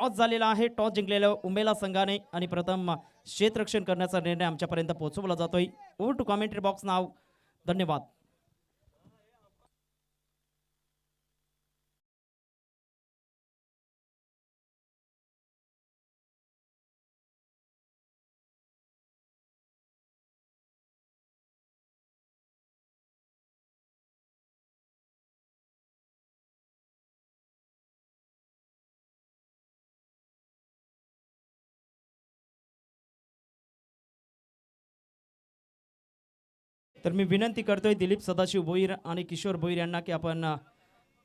Toss झालेला आहे. Toss जिंकलेल्या उमेला संघाने आणि प्रथम क्षेत्ररक्षण करण्याचा निर्णय आमच्यापर्यंत पोहोचवला जातोय. ओव्हर टू कॉमेंट्री बॉक्स नाव. धन्यवाद. तर मी विनंती करतोय दिलीप सदाशिव भोईर आणि किशोर भोईर यांना की आपण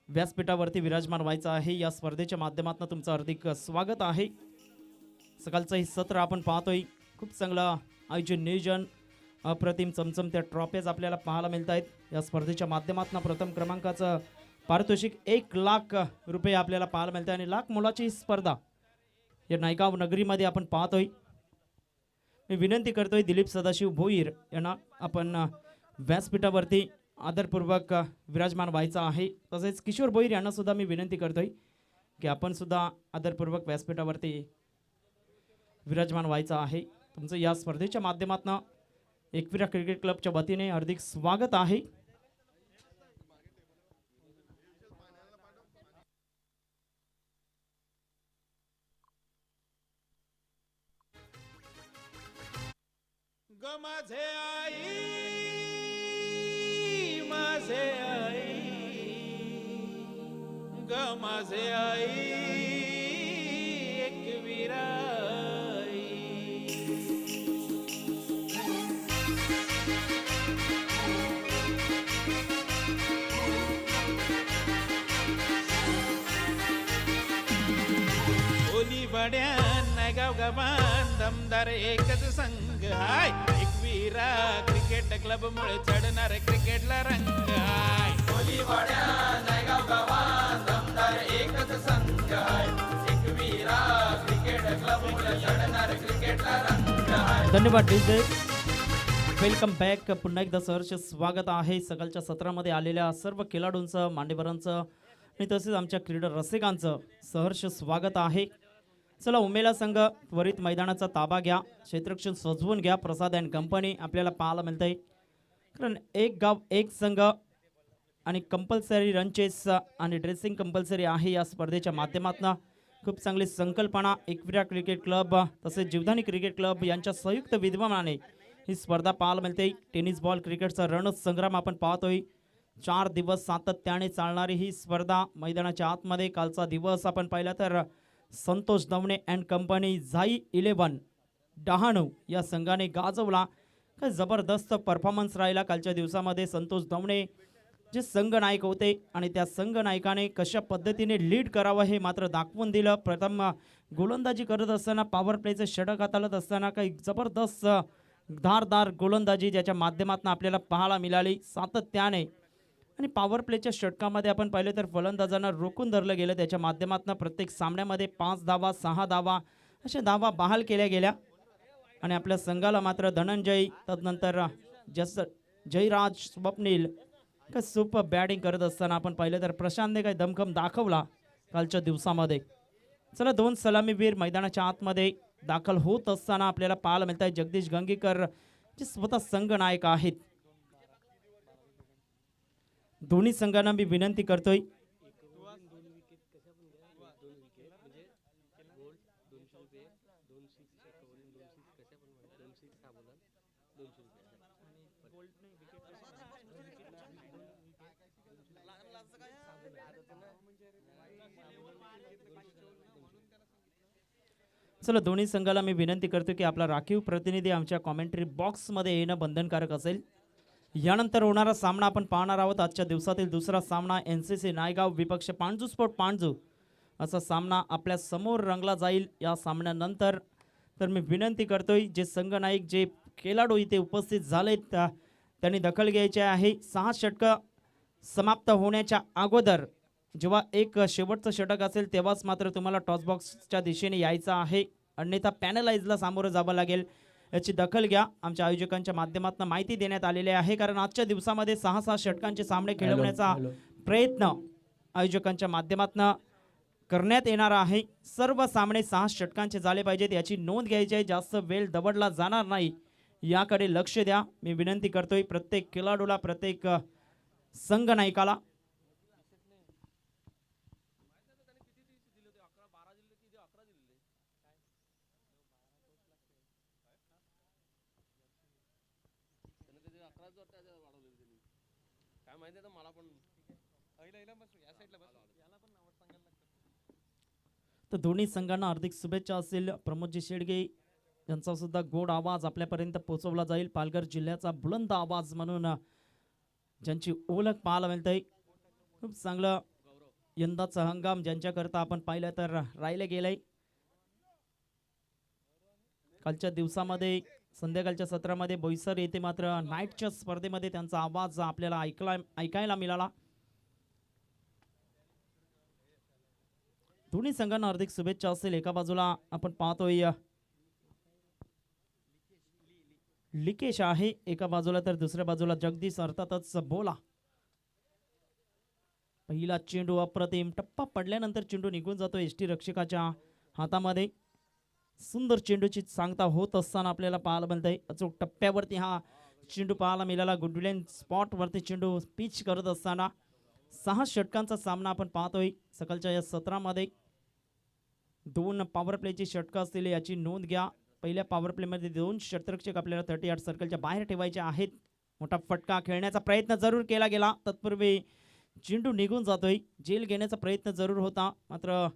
व्यासपीठावरती विराजमान व्हायचं आहे. या स्पर्धेच्या माध्यमातून तुमचं हार्दिक स्वागत आहे. सकाळचं हे सत्र आपण पाहतोय. खूप चांगलं आयोजन नियोजन, अप्रतिम चमचमत्या ट्रॉफीज आपल्याला पाहायला मिळत आहेत. या स्पर्धेच्या माध्यमातून प्रथम क्रमांकाचं पारितोषिक 1,00,000 रुपये आपल्याला पाहायला मिळतं आणि लाख मोलाची स्पर्धा या नायगाव नगरीमध्ये आपण पाहतोय. मी विनंती करतोय दिलीप सदाशिव भोईर यांना आपण व्यासपीठावरती आदरपूर्वक विराजमान व्हायचं आहे. तसेच किशोर भोईर यांना सुद्धा मी विनंती करतोय की आपण सुद्धा आदरपूर्वक व्यासपीठावरती विराजमान व्हायचं आहे. तुमचं या स्पर्धेच्या माध्यमातून एकविरा क्रिकेट क्लबच्या वतीने हार्दिक स्वागत आहे. माझे आई माझे आई माझे आई एकविरा आई. ओली बड्या नायगाव गावात दमदार एकच संघ हाय. एकविरा क्रिकेट क्लब मुळे चढणार क्रिकेटला रंग हाय. ओली बड्या नायगाव गावात दमदार एकच संघ हाय. एकविरा क्रिकेट क्लब मुळे चढणार क्रिकेटला रंग हाय. धन्यवाद डीजे. Welcome back. पुन्हा एकदा सहर्ष स्वागत आहे. सकाळच्या सत्रामध्ये आलेल्या सर्व खेळाडूंचं, मान्यवरांचं आणि तसेच आमच्या क्रीडा रसिकांचं सहर्ष स्वागत आहे. चला, उमेला संघ त्वरित मैदानाचा ताबा घ्या, क्षेत्ररक्षण सजवून घ्या. प्रसाद अँड कंपनी आपल्याला पाहायला मिळतंय. कारण एक गाव एक संघ आणि कंपल्सरी रनचेस आणि ड्रेसिंग कंपल्सरी आहे. या स्पर्धेच्या माध्यमातून खूप चांगली संकल्पना एकविरा क्रिकेट क्लब तसेच जीवधानी क्रिकेट क्लब यांच्या संयुक्त विद्यमानाने ही स्पर्धा पाहायला मिळते. टेनिस बॉल क्रिकेटचा रणसंग्राम आपण पाहतोय. 4 दिवस सातत्याने चालणारी ही स्पर्धा मैदानाच्या आतमध्ये. कालचा दिवस आपण पाहिला तर संतोष दवणे अँड कंपनी झाई 11 डहाणू या संघाने गाजवला. काय जबरदस्त परफॉर्मन्स राहिला कालच्या दिवसामध्ये. संतोष दवणे जे संघ नायक होते आणि त्या संघ नायकाने कशा पद्धतीने लीड करावं हे मात्र दाखवून दिलं. प्रथम गोलंदाजी करत असताना पॉवर प्लेचे षटक हाताळत असताना काही जबरदस्त धारदार गोलंदाजी ज्याच्या माध्यमातून आपल्याला पाहायला मिळाली सातत्याने. आणि पॉवर प्लेच्या षटकामध्ये आपण पाहिलं तर फलंदाजांना रोखून धरलं गेलं. त्याच्या माध्यमातून प्रत्येक सामन्यामध्ये 5 धावा 6 धावा अशा धावा बहाल केल्या गेल्या. आणि आपल्या संघाला मात्र धनंजय, तदनंतर जयराज, स्वप्नील काय सुपर बॅटिंग करत असताना आपण पाहिलं तर प्रशांतने काही दमखम दाखवला कालच्या दिवसामध्ये. चला, 2 सलामीवीर मैदानाच्या आतमध्ये दाखल होत असताना आपल्याला पाहायला मिळत आहे. जगदीश गंगेकर जे स्वतः संघ नायक आहेत. दोन्ही संघांना मी विनंती करतोय चला, दोन्ही संघाला मी विनंती करतो की आपला राखीव प्रतिनिधी आमच्या कॉमेंट्री बॉक्समध्ये येणं बंधनकारक असेल. यानंतर होणारा सामना आपण पाहणार आहोत. आजच्या दिवसातील दुसरा सामना NCC नायगाव विपक्ष पांजू स्पोर्ट पांजू असा सामना आपल्या समोर रंगला जाईल. या सामन्यानंतर तर मी विनंती करतोय जे संघ नायक जे खेळाडू इथे उपस्थित झालेत त्यांनी दखल घ्यायची आहे. 6 षटकं समाप्त होण्याच्या अगोदर जेव्हा एक शेवटचं षटक असेल तेव्हाच मात्र तुम्हाला टॉस बॉक्सच्या दिशेने यायचं आहे, अन्यथा पॅनलाइजला सामोरं जावं लागेल. याची दखल घ्या. आमच्या आयोजकांच्या माध्यमातून माहिती देण्यात आलेली आहे. कारण आजच्या दिवसामध्ये 6-6 षटकांचे सामने खेळवण्याचा प्रयत्न आयोजकांच्या माध्यमातून करण्यात येणार आहे. सर्व सामने 6 षटकांचे झाले पाहिजेत याची नोंद घ्यायची आहे. जास्त वेळ दवडला जाणार नाही याकडे लक्ष द्या. मी विनंती करतोय प्रत्येक खेळाडूला, प्रत्येक संघ नायकाला. तर दोन्ही संघांना हार्दिक शुभेच्छा असेल. प्रमोदजी शेडगे यांचा सुद्धा गोड आवाज आपल्यापर्यंत पोहोचवला जाईल. पालघर जिल्ह्याचा बुलंद आवाज म्हणून ज्यांची ओळख पाहायला मिळते. खूप चांगलं यंदाचा हंगाम ज्यांच्याकरता आपण पाहिलं तर राहिले गेलंय. कालच्या दिवसामध्ये संध्याकाळच्या सत्रामध्ये बोईसर येथे मात्र नाईटच्या स्पर्धेमध्ये त्यांचा आवाज आपल्याला ऐकायला मिळाला. दोन्ही संघांना हार्दिक शुभेच्छा असेल. एका बाजूला आपण पाहतोय लिकेश आहे एका बाजूला, तर दुसऱ्या बाजूला जगदीश अर्थातच बोला. पहिला चेंडू अप्रतिम, टप्पा पडल्यानंतर चेंडू निघून जातो एसटी रक्षकाच्या हातामध्ये. सुंदर चेंडूची सांगता होत असताना आपल्याला पाहायला मिळतंय. अचूक टप्प्यावरती हा चेंडू पाहायला मिळाला. गुडविलेन स्पॉट वरती चेंडू पिच करत असताना 6 षटकांचा सामना आपण पाहतोय सकाळच्या या सत्रामध्ये. 2 पॉवर प्लेची षटकं असलेली याची नोंद घ्या. पहिल्या पॉवर प्लेमध्ये 2 षटरक्षक आपल्याला 38 सर्कलच्या बाहेर ठेवायचे आहेत. मोठा फटका खेळण्याचा प्रयत्न जरूर केला गेला, तत्पूर्वी चेंडू निघून जातोय. झेल घेण्याचा प्रयत्न जरूर होता, मात्र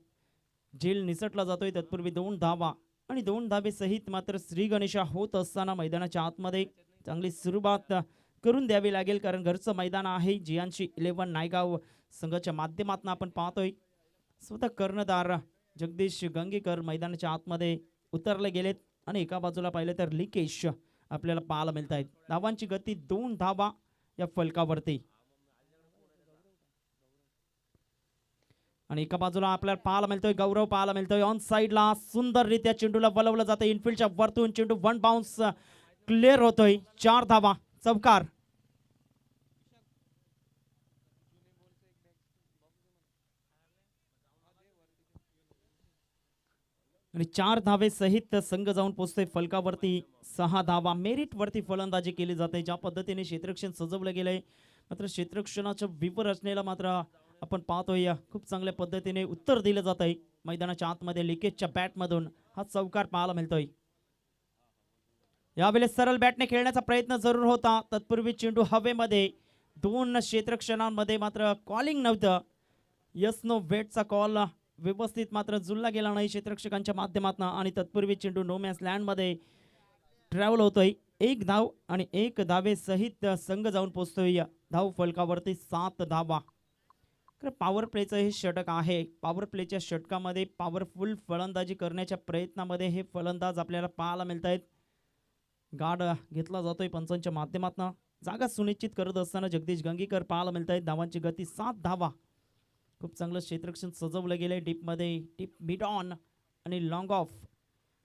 झेल निसटला जातोय. तत्पूर्वी 2 धावा आणि 2 धाबे सहित मात्र श्री गणेशा होत असताना मैदानाच्या आतमध्ये चांगली सुरुवात करून द्यावी लागेल, कारण घरचं मैदान आहे. जियांशी 11 नायगाव संघाच्या माध्यमातून आपण पाहतोय स्वतः कर्णधार जगदीश गंगेकर मैदानाच्या आतमध्ये उतरले गेलेत आणि एका बाजूला पाहिलं तर लिकेश आपल्याला पाहायला मिळत आहेत. धावांची गती 2 धावा या फलकावरती. आणि एका बाजूला आपल्याला पाहायला मिळतोय गौरव पाहायला मिळतोय ऑन साइडला. सुंदररित्या चेंडूला वलवलं जातं इनफिल्डच्या वरतून. चेंडू 1 बाउन्स क्लिअर होतोय. 4 धावा, चौकार. आणि 4 धावे सहित संघ जाऊन पोहोचतोय फलकावरती. 6 धावा मेरिट वरती फलंदाजी केली जाते. ज्या पद्धतीने क्षेत्ररक्षण सजवलं गेलंय, मात्र क्षेत्ररक्षणाच्या व्यूहरचनेला मात्र आपण पाहतोय खूप चांगल्या पद्धतीने उत्तर दिलं जात आहे. मैदानाच्या आतमध्ये लिकेजच्या बॅटमधून हा चौकार पाहायला मिळतोय. यावेळेस सरळ बॅटने खेळण्याचा प्रयत्न जरूर होता, तत्पूर्वी चेंडू हवेमध्ये. 2 क्षेत्ररक्षणांमध्ये मात्र कॉलिंग नव्हतं. यस नो वेटचा कॉल व्यवस्थित मात्र जुळला गेला नाही क्षेत्ररक्षकांच्या माध्यमातून आणि तत्पूर्वी चेंडू नो मॅन्स लँडमध्ये ट्रॅव्हल होतोय. 1 धाव आणि 1 धावे सहित संघ जाऊन पोहोचतोय धाव फलकावरती. 7 धावा. पॉवर प्लेचं हे षटक आहे. पॉवर प्लेच्या षटकामध्ये पॉवरफुल फलंदाजी करण्याच्या प्रयत्नामध्ये हे फलंदाज आपल्याला पाहायला मिळत आहेत. गाड घेतला जातोय पंचांच्या माध्यमातून. जागा सुनिश्चित करत असताना जगदीश गंगेकर पाहायला मिळत आहेत. धावांची गती 7 धावा. खूप चांगलं क्षेत्ररक्षण सजवलं गेलंय. डीपमध्ये डीप मिड ऑन आणि लॉंग ऑफ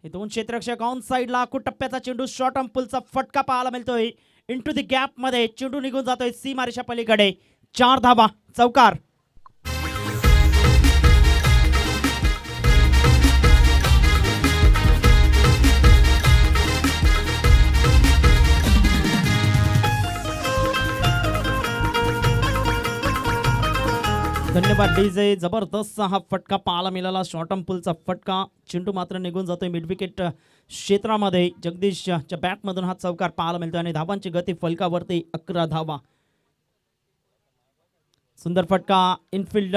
हे 2 क्षेत्ररक्षक ऑन साइडला. टप्प्याचा चेंडू शॉर्ट ऑन पुलचा फटका पाहायला मिळतोय. इंटू द गॅप मध्ये चेंडू निघून जातोय सीमारेषा पलीकडे. 4 धावा, चौकार. धन्यवाद डीजे. जबरदस्त हा फटका पाहायला मिळाला. शॉर्ट पुलचा फटका. चेंडू मात्र निघून जातोय मिड विकेट क्षेत्रामध्ये. जगदीशच्या बॅटमधून हा चौकार पाहायला मिळतोय आणि धावांची गती फलकावरती 11 धावा. सुंदर फटका इनफिल्ड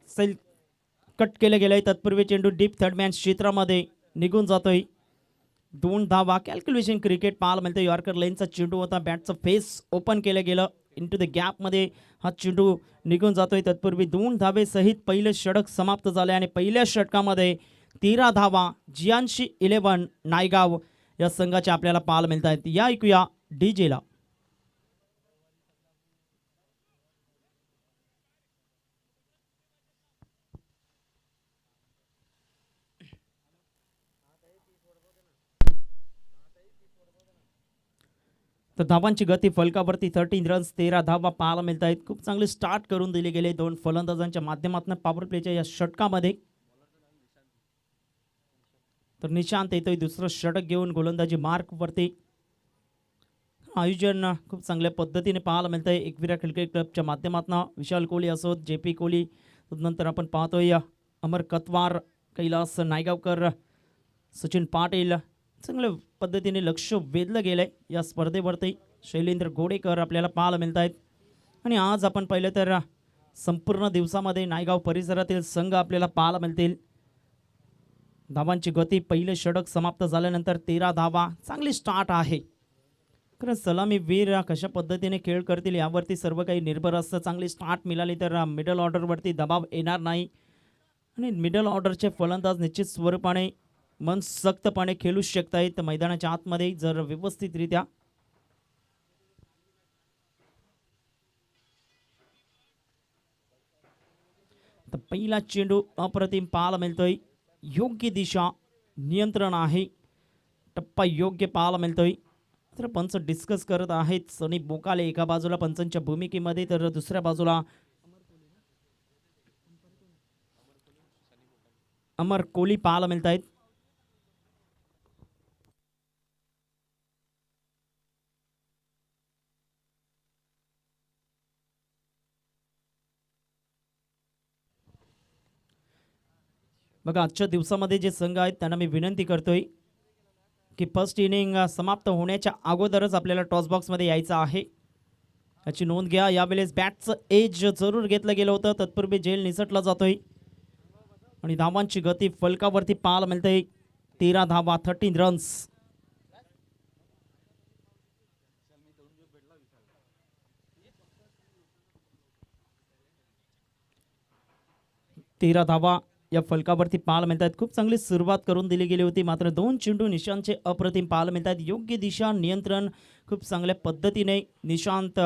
सेल कट केले गेले. तत्पूर्वी चेंडू डीप थर्ड मॅन क्षेत्रामध्ये निघून जातोय. 2 धावा. कॅल्क्युलेशन क्रिकेट पाहायला मिळतोय. यॉर्कर लेनचा चेंडू होता. बॅटचं फेस ओपन केलं गेलं. इंटू द गॅप मध्ये हा चेंडू निघून जातोय. तत्पूर्वी 2 धावे सहित पहिले षटक समाप्त झाले आणि पहिल्या षटकामध्ये 13 धावा जियांशी 11 नायगाव या संघाच्या आपल्याला पाहायला मिळत आहेत. या ऐकूया डीजेला. तर धावांची गती फलकावरती 13 रन्स 13 धावा पाहायला मिळत आहेत. खूप चांगले स्टार्ट करून दिले गेले दोन फलंदाजांच्या माध्यमातून पॉवर प्लेच्या या षटकामध्ये. तर निशांत येतोय दुसरं षटक घेऊन गोलंदाजी मार्कवरती. आयोजन खूप चांगल्या पद्धतीने पाहायला मिळत आहे एकविरा क्रिकेट क्लबच्या माध्यमातून. विशाल कोहली असोत, JP कोहली, नंतर आपण पाहतोय अमर कतवार, कैलास नायगावकर, सचिन पाटील. चांगल्या पद्धतीने लक्ष वेधलं गेलंय या स्पर्धेवरती. शैलेंद्र गोडेकर आपल्याला पाहायला मिळत आहेत. आणि आज आपण पाहिलं तर संपूर्ण दिवसामध्ये नायगाव परिसरातील संघ आपल्याला पाहायला मिळतील. धावांची गती पहिले षटक समाप्त झाल्यानंतर 13 धावा. चांगली स्टार्ट आहे. कारण सलामी वीर कशा पद्धतीने खेळ करतील यावरती सर्व काही निर्भर असतं. चांगली स्टार्ट मिळाली तर मिडल ऑर्डरवरती दबाव येणार नाही आणि मिडल ऑर्डरचे फलंदाज निश्चित स्वरूपाने मनसक्तपणे खेळू शकतायत मैदानाच्या आतमध्ये जर व्यवस्थितरित्या. तर पहिला चेंडू अप्रतिम पाहायला मिळतोय. योग्य दिशा, नियंत्रण आहे, टप्पा योग्य पाहायला मिळतोय. तर पंच डिस्कस करत आहेत. सनी बोकाले एका बाजूला पंचांच्या भूमिकेमध्ये तर दुसऱ्या बाजूला अमर कोहली पाहायला मिळत आहेत. बघा आजच्या दिवसामध्ये जे संघ आहेत त्यांना मी विनंती करतोय की फर्स्ट इनिंग समाप्त होण्याच्या अगोदरच आपल्याला टॉस बॉक्समध्ये यायचं आहे याची नोंद घ्या. यावेळेस बॅटचं एज जरूर घेतलं गेलं होतं, तत्पूर्वी झेल निसटला जातोय. आणि धावांची गती फलकावरती पाहायला मिळते 13 धावा 13 रन्स. तेरा धावा या फलकावरती पाहायला मिळतात. खूप चांगली सुरुवात करून दिली गेली होती, मात्र दोन चेंडू निशांतचे अप्रतिम पाहायला मिळतात. योग्य दिशा, नियंत्रण खूप चांगल्या पद्धतीने निशांत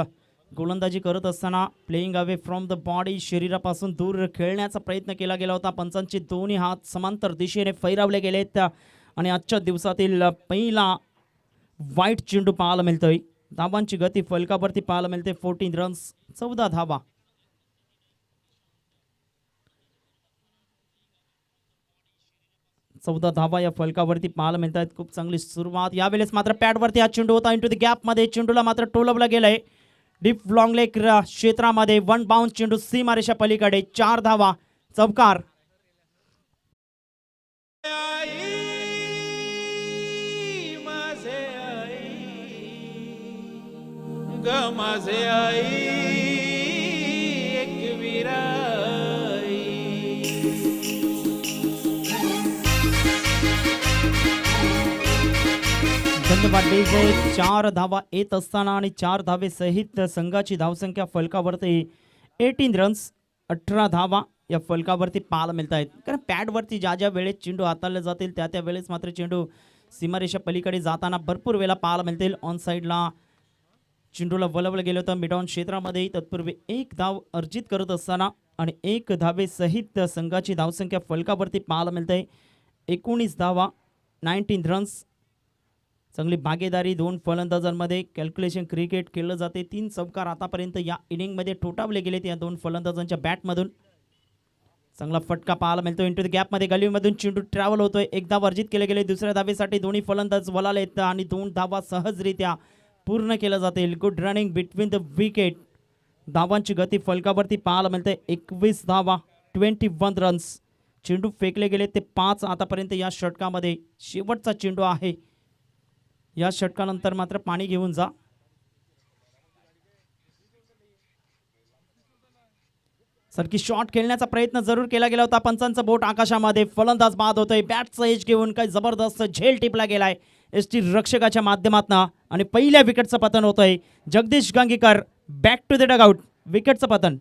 गोलंदाजी करत असताना playing away from the body, शरीरापासून दूर खेळण्याचा प्रयत्न केला गेला होता. पंचांचे दोन्ही हात समांतर दिशेने फैरावले गेलेत आणि आजच्या दिवसातील पहिला वाईट चेंडू पाहायला मिळतोय. धावांची गती फलकावरती पाहायला मिळते 14 रन्स 14 धावा. चौदा धावा या फलकावरती पाहायला मिळतात. खूप चांगली सुरुवात. यावेळेस मात्र पॅडवरती हा चेंडू होता इंटू द गॅपमध्ये. चेंडूला मात्र टोलवला गेलाय डीप लॉंग लेग क्षेत्रामध्ये. वन बाउंस चेंडू सीमारेषा पलीकडे. 4 धावा. चौकार. माझे आई एकविरा धन्यवाद डेझे. 4 धावा येत असताना आणि 4 धावे सहित संघाची धावसंख्या फलकावरती 18 रन्स 18 धावा या फलकावरती पाहायला मिळत आहेत. कारण पॅडवरती ज्या ज्या वेळेस चेंडू हाताळले जातील त्या त्या वेळेस मात्र चेंडू सीमारेषा पलीकडे जाताना भरपूर वेळा पाहायला मिळतील. ऑन साईडला चेंडूला वळवलं गेलं होतं मिड ऑन क्षेत्रामध्ये. तत्पूर्वी 1 धाव अर्जित करत असताना आणि 1 धावे सहित संघाची धावसंख्या फलकावरती पाहायला मिळते 19 धावा 19 रन्स. चांगली भागीदारी दोन फलंदाजांमध्ये. कॅल्क्युलेशन क्रिकेट खेळलं जाते. 3 चौकार आतापर्यंत या इनिंगमध्ये ठोठावले गेलेत या दोन फलंदाजांच्या बॅटमधून. चांगला फटका पाहायला मिळतो इंटू द गॅपमध्ये. गलीमधून चेंडू ट्रॅव्हल होतोय. 1 धाव अर्जित केले गेले. दुसऱ्या धावेसाठी दोन्ही फलंदाज वळाले आहेत आणि 2 धावा सहजरित्या पूर्ण केल्या जातील. Good running between the wicket. धावांची गती फलकावरती पाहायला मिळते 21 धावा 21 रन्स. चेंडू फेकले गेले ते 5 आतापर्यंत या षटकामध्ये. शेवटचा चेंडू आहे. या षटकानंतर मात्र पाणी घेऊन जा. सरकी शॉट खेळण्याचा प्रयत्न जरूर केला गेला होता. पंचांचं बोट आकाशामध्ये. फलंदाज बाद होतोय. बॅटचा एज घेऊन काही जबरदस्त झेल टिपला गेलाय एसटी रक्षकाच्या माध्यमातून आणि पहिल्या विकेटचं पतन होतंय. Jagdish Gangikar back to the dugout. विकेटचं पतन.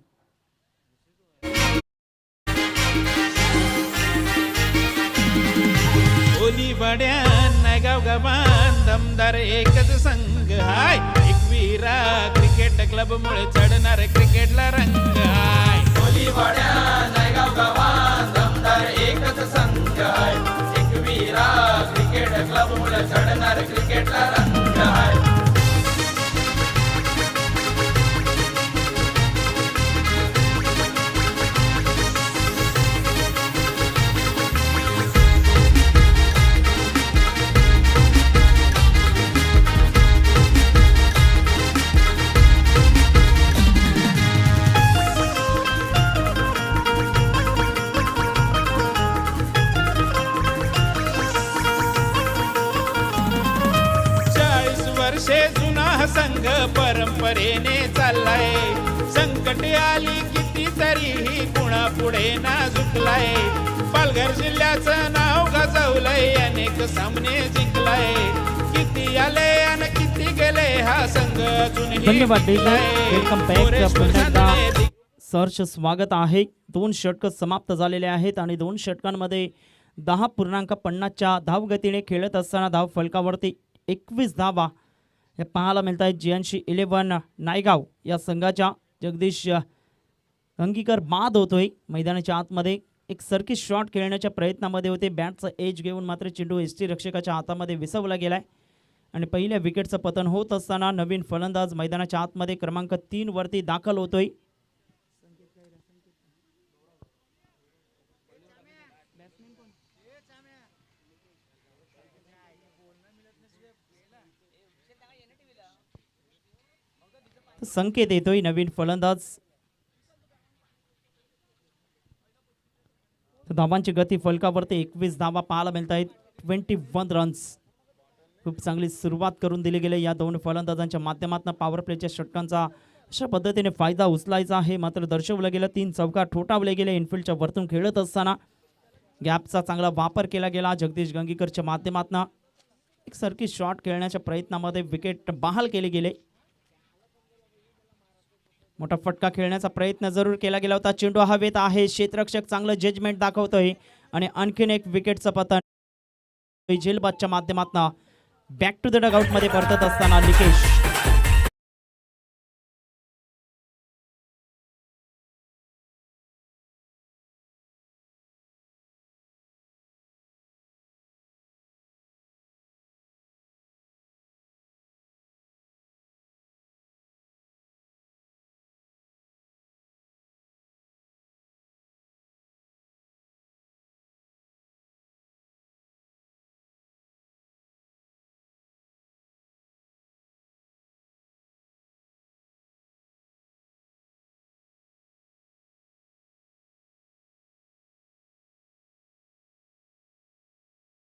ओलीवाड्या नायगाव गावात दमदार एकच संघ हाय. एकविरा क्रिकेट क्लब मुळे चढणार क्रिकेटला रंग हाय. ओलीवाड्या नायगाव गावात दमदार एकच संघ हाय. एकविरा क्रिकेट क्लब मुळे चढणार क्रिकेटला रंग हाय. संघ परंपरेने चाललाय. संकट आली किती तरीही कुणा पुढे ना झुकलाय. पालघर जिल्ह्याचं नाव गाजवलंय, अनेक सामने जिंकलाय. किती आले आणि किती गेले हा संघ अजूनही धन्यवाद जिंकलाय. Welcome back. मोरेश पुन्हा एकदा कृष्णाने सहर्ष स्वागत आहे. 2 षटकं समाप्त झालेले आहेत आणि 2 षटकांमध्ये 10.50च्या धावगतीने खेळत असताना धाव फलकावरती 21 धावा हे पाहायला मिळत आहेत. GNC 11 नायगाव या संघाच्या जगदीश अंगीकर बाद होतोय. मैदानाच्या आतमध्ये एक सर्किट शॉट खेळण्याच्या प्रयत्नामध्ये होते. बॅटचा एज घेऊन मात्र चेंडू एसटी रक्षकाच्या हातामध्ये विसवला गेलाय आणि पहिल्या विकेटचं पतन होत असताना नवीन फलंदाज मैदानाच्या आतमध्ये क्रमांक 3 वरती दाखल होतोय. संकेत येतोय नवीन फलंदाज. धावांची गती फलकावरती 21 धावा पाहायला मिळत आहेत. 21 रन्स. खूप चांगली सुरुवात करून दिली गेली या दोन फलंदाजांच्या माध्यमातून. पॉवर प्लेच्या षटकांचा अशा पद्धतीने फायदा उचलायचा आहे मात्र दर्शवलं गेलं. 3 चौका ठोठावले गेले. इनफिल्डच्या वरतून खेळत असताना गॅपचा चांगला वापर केला गेला. जगदीश गंगीकरच्या माध्यमातून एक सर्किट शॉट खेळण्याच्या प्रयत्नामध्ये विकेट बहाल केले गेले. मोठा फटका खेळण्याचा प्रयत्न जरूर केला गेला होता. चेंडू हवेत आहे. क्षेत्ररक्षक चांगलं जजमेंट दाखवतोय आणि आणखीन एक विकेटचं पतन झेलबादच्या माध्यमातून. बॅक टू द डगआउट मध्ये परतत असताना निकेश.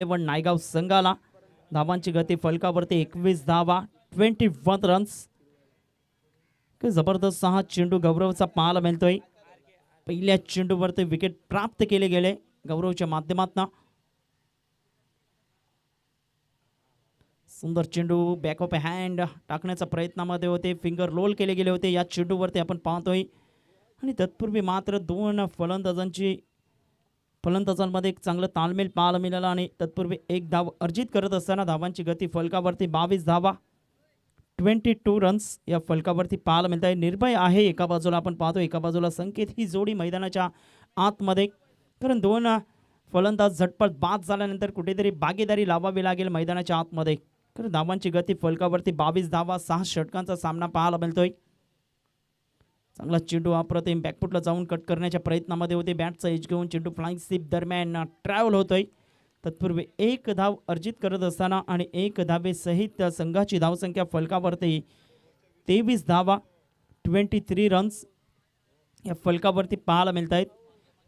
नायगाव संघाला धावांची गती फलकावरती 21 धावा 21 रन्स. जबरदस्त हा चेंडू गौरवचा पाहायला मिळतोय. पहिल्या चेंडूवरती विकेट प्राप्त केले गेले गौरवच्या माध्यमातून. सुंदर चेंडू बॅक ऑफ हँड टाकण्याच्या प्रयत्नामध्ये होते. फिंगर रोल केले गेले होते या चेंडूवरती आपण पाहतोय आणि तत्पूर्वी मात्र 2 फलंदाजांमध्ये एक चांगलं ताळमेळ पाहायला मिळाला आणि तत्पूर्वी एक धाव अर्जित करत असताना धावांची गती फलकावरती 22 धावा 22 रन्स या फलकावरती पाहायला मिळत आहे. निर्भय आहे एका बाजूला आपण पाहतो, एका बाजूला संकेत. ही जोडी मैदानाच्या आतमध्ये, कारण 2 फलंदाज झटपट बाद झाल्यानंतर कुठेतरी भागीदारी लावावी लागेल मैदानाच्या आतमध्ये. कारण धावांची गती फलकावरती 22 धावा 6 षटकांचा सामना पाहायला मिळतोय. चांगला चेंडू अप्रतिम बॅकफुटला जाऊन कट करण्याच्या प्रयत्नामध्ये होते. बॅटचा एज घेऊन चेंडू फ्लाइंग स्लिप दरम्यान ट्रॅव्हल होतोय. तत्पूर्वी एक धाव अर्जित करत असताना आणि 1 धावेसहित संघाची धावसंख्या फलकावरती 23 धावा 23 रन्स या फलकावरती पाहायला मिळत आहेत.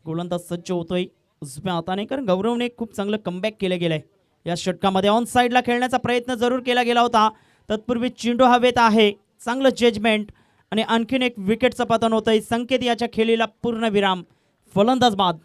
गोलंदाज सज्ज होतोय उजव्या हाताने, कारण गौरवने खूप चांगलं कमबॅक केलं गेलंय या षटकामध्ये. ऑन साईडला खेळण्याचा प्रयत्न जरूर केला गेला होता. तत्पूर्वी चेंडू हवेत आहे. चांगलं जजमेंट आणि आणखीन एक विकेटचं पतन होतंय. संकेत याच्या खेळीला पूर्ण विराम. फलंदाज बाद.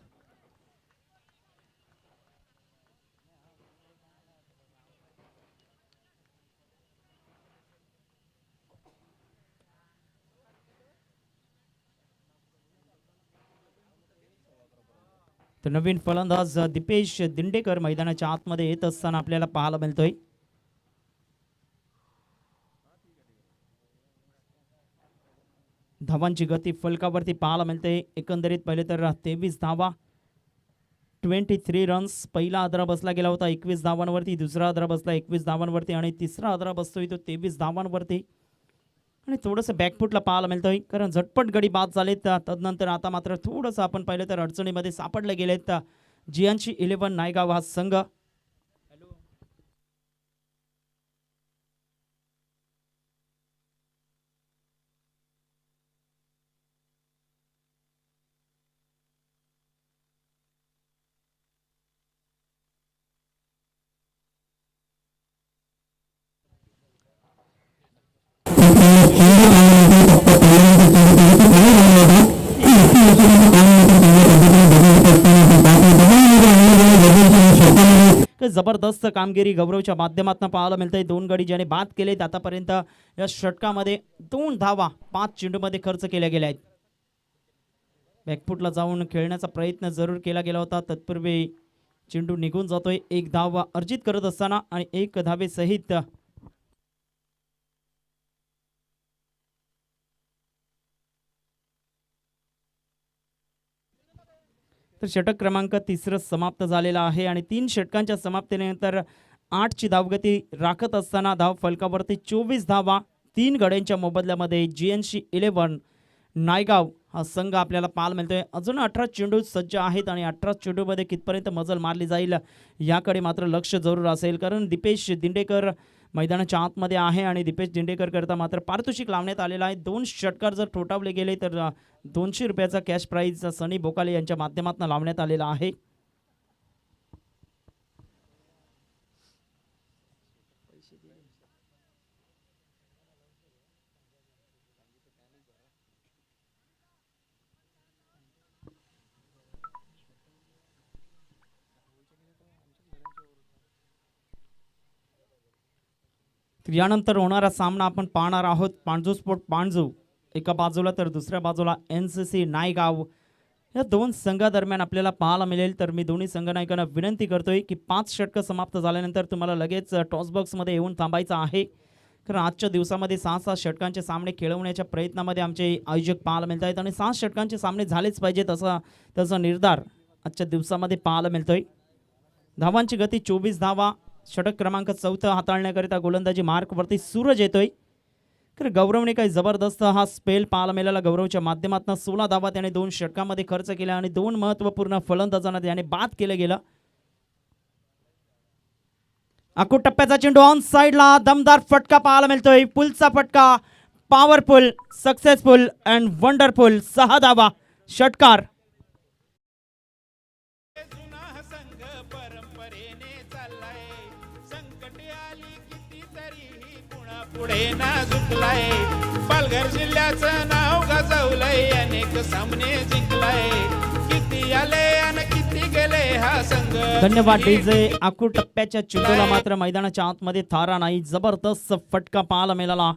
तर नवीन फलंदाज दीपेश दिंडेकर मैदानाच्या आतमध्ये येत असताना आपल्याला पाहायला मिळतोय. धावांची गती फलकावरती पाहायला मिळते. एकंदरीत पहिले तर 23 धावा 23 रन्स. पहिला आदरा बसला गेला होता 21 धावांवरती, दुसरा आदरा बसला 21 धावांवरती आणि तिसरा आदरा बसतोय तो 23 धावांवरती. आणि थोडंसं बॅकफुटला पाहायला मिळतोय, कारण झटपट गडी बाद झालेत. तदनंतर आता मात्र थोडंसं आपण पाहिलं तर अडचणीमध्ये सापडले गेलेत GNC 11 नायगाव हा संघ. काही जबरदस्त कामगिरी गौरवच्या माध्यमातून पाहायला मिळते. 2 गडी ज्याने बाद केलेत आतापर्यंत या षटकामध्ये 2 धावा 5 चेंडूमध्ये खर्च केल्या गेल्या आहेत. बॅकफुटला जाऊन खेळण्याचा प्रयत्न जरूर केला गेला होता, तत्पूर्वी चेंडू निघून जातोय. 1 धाव अर्जित करत असताना आणि 1 धावेसहित तर षटक क्रमांक 3 समाप्त झालेला आहे आणि 3 षटकांच्या समाप्तीनंतर 8ची धावगती राखत असताना धाव फलकावरती 24 धावा 3 गड्यांच्या मोबदल्यामध्ये GNC 11 नायगाव हा संघ आपल्याला पाहायला मिळतोय. अजून 18 चेंडू सज्ज आहेत आणि 18 चेंडूमध्ये कितपर्यंत मजल मारली जाईल याकडे मात्र लक्ष जरूर असेल, कारण दीपेश दिंडेकर मैदानाच्या आतमध्ये आहे आणि दीपेश दिंडेकर करता मात्र पारितोषिक लावण्यात आलेलं आहे. 2 षटकार जर ठोठावले गेले तर 200 रुपयाचा कॅश प्राईज सनी बोकाले यांच्या माध्यमातून लावण्यात आलेला आहे. यानंतर होणारा सामना आपण पाहणार आहोत. पांजू स्पोर्ट पांजू एका बाजूला तर दुसऱ्या बाजूला NCC नायगाव. या 2 संघादरम्यान आपल्याला पाहायला मिळेल. तर मी दोन्ही संघनायकांना विनंती करतोय की 5 षटकं समाप्त झाल्यानंतर तुम्हाला लगेच टॉस बॉक्समध्ये येऊन थांबायचं आहे, कारण आजच्या दिवसामध्ये 6-6 षटकांचे सामने खेळवण्याच्या प्रयत्नामध्ये आमचे आयोजक पाहायला मिळत आहेत आणि 6 षटकांचे सामने झालेच पाहिजेत त्याचा निर्धार आजच्या दिवसामध्ये पाहायला मिळतोय. धावांची गती 24 धावा. षटक क्रमांक 4 हाताळण्याकरिता गोलंदाजी मार्कवरती सूरज येतोय. तर गौरवने काही जबरदस्त हा स्पेल पाहायला मिळाला. गौरवच्या माध्यमातून 16 धावा त्याने 2 षटकामध्ये खर्च केल्या आणि 2 महत्त्वपूर्ण फलंदाजांना त्याने बाद केलं गेलं. आखूड टप्प्याचा चेंडू ऑन साइडला दमदार फटका पाहायला मिळतोय. पुलचा फटका, पॉवरफुल, सक्सेसफुल अँड वंडरफुल. 6 धावा षटकार. जुना संघ परंपरेने चाललाय, संकट आली कितीतरी कुणा पुढे ना झुकलाय. पालघर जिल्ह्याचं नाव गाजवलंय, अनेक सामने जिंकलाय. किती आले आणि किती गेले हा संघ. धन्यवाद डीजे. आखूड टप्प्याच्या चेंडूला मात्र मैदानाच्या आतमध्ये थारा नाही. जबरदस्त फटका पाहायला मिळाला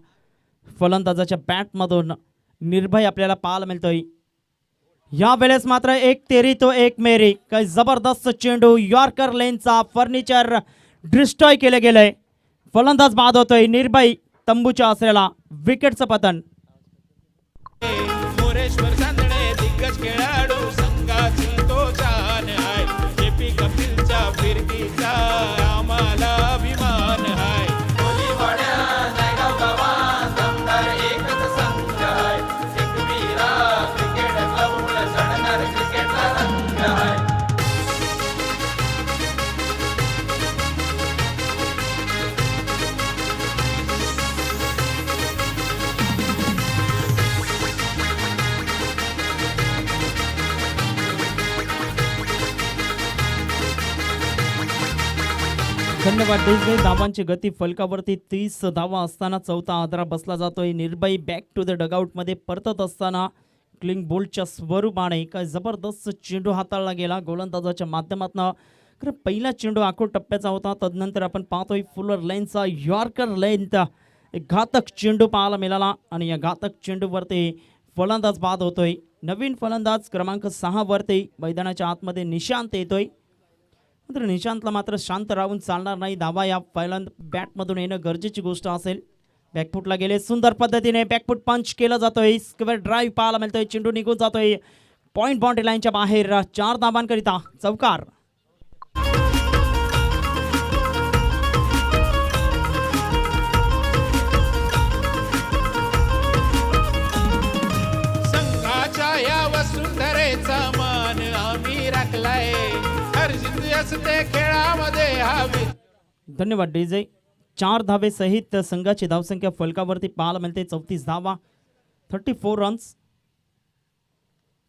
फलंदाजाच्या बॅटमधून. निर्भय आपल्याला पाहायला मिळतोय. या वेळेस मात्र 1 तेरी तो 1 मेरी. काही जबरदस्त चेंडू यॉर्कर लेनचा फर्निचर डिस्ट्रॉय केले गेले. फलंदाज बाद होतोय. निर्भय तंबूच्या आसऱ्याला विकेटचं पतन. मोरेश्वर चांदणे दिग्गज खेळाडू संघाची तो जान आहे. JP कपिलच्या फिरकीचा आम्हाला अभिमान आहे. कोलीवाड्या नायगाव गावात दमदार एकच संघ आहे. एकविरा क्रिकेट क्लब मुळे चढणार क्रिकेटला रंग आहे. धन्यवाद डीजे. धावांची गती फलकावरती 30 धावा असताना 4था आधार बसला जातोय. निर्भय बॅक टू द डगआउटमध्ये परतत असताना क्लिंग बोल्टच्या स्वरूपाने काय जबरदस्त चेंडू हाताळला गेला गोलंदाजाच्या माध्यमातून. कारण पहिला चेंडू आखूड टप्प्याचा होता. तदनंतर आपण पाहतोय फुलर लेनचा यॉर्कर लेनचा एक घातक चेंडू पाहायला मिळाला आणि या घातक चेंडूवरती फलंदाज बाद होतोय. नवीन फलंदाज क्रमांक 6 वरती मैदानाच्या आतमध्ये निशांत येतोय. मात्र निशांतला मात्र शांत राहून चालणार नाही. धावा या बॅटमधून येणं गरजेची गोष्ट असेल. बॅकफुटला गेले, सुंदर पद्धतीने बॅकफुट पंच केला जातोय. स्क्वेअर ड्राईव्ह पाहायला मिळतोय. चेंडू निघून जातोय पॉइंट बाउंड्री लाईनच्या बाहेर. 4 धावांकरिता चौकार. संघाच्या या वसुंधरेचा मान आम्ही राखलाय. हरजित असते खेळामध्ये हवी. धन्यवाद डीजे. 4 धावे सहित संघाची धावसंख्या फलकावरती पाहायला मिळते 34 धावा, 34 रन्स.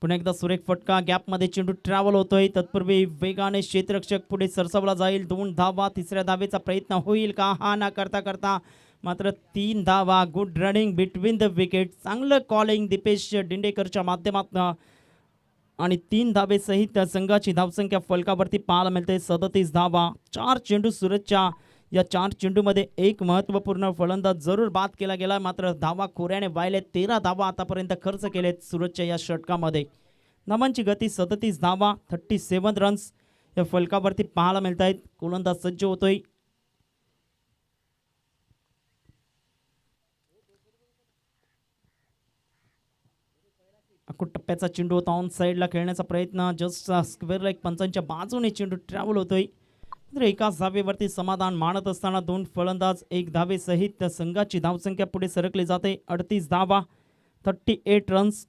पुन्हा एकदा सुरेख फटका, गॅपमध्ये चेंडू ट्रॅव्हल होतोय. तत्पूर्वी वेगाने क्षेत्ररक्षक पुढे सरसावला जाईल. 2 धावा. तिसऱ्या धावेचा प्रयत्न होईल का? हा ना करता करता मात्र 3 धावा. Good running between the wicket. चांगलं कॉलिंग दीपेश दिंडेकरच्या माध्यमातून. आणि 3 धाबेसहित संघाची धावसंख्या फलकावरती पाहायला मिळते 37 धावा. 4 चेंडू सूरजच्या या 4 चेंडूमध्ये एक महत्त्वपूर्ण फलंदाज जरूर बाद केला गेला, मात्र धावा खोऱ्याने वाहिले. 13 धावा आतापर्यंत खर्च केलेत सूरजच्या या षटकामध्ये. धावांची गती 37 धावा, 37 रन्स या फलकावरती पाहायला मिळत आहेत. गोलंदाज सज्ज होतोय. अकूट टप्प्याचा चेंडू होता, ऑन साईडला खेळण्याचा प्रयत्न, जस्ट स्क्वेअर लेग पंचांच्या बाजूने चेंडू ट्रॅव्हल होतोय. तर एकाच धावेवरती समाधान मानत असताना 2 फलंदाज 1 धावेसहित संघाची धावसंख्या पुढे सरकली जाते. 38 धावा, 38 रन्स.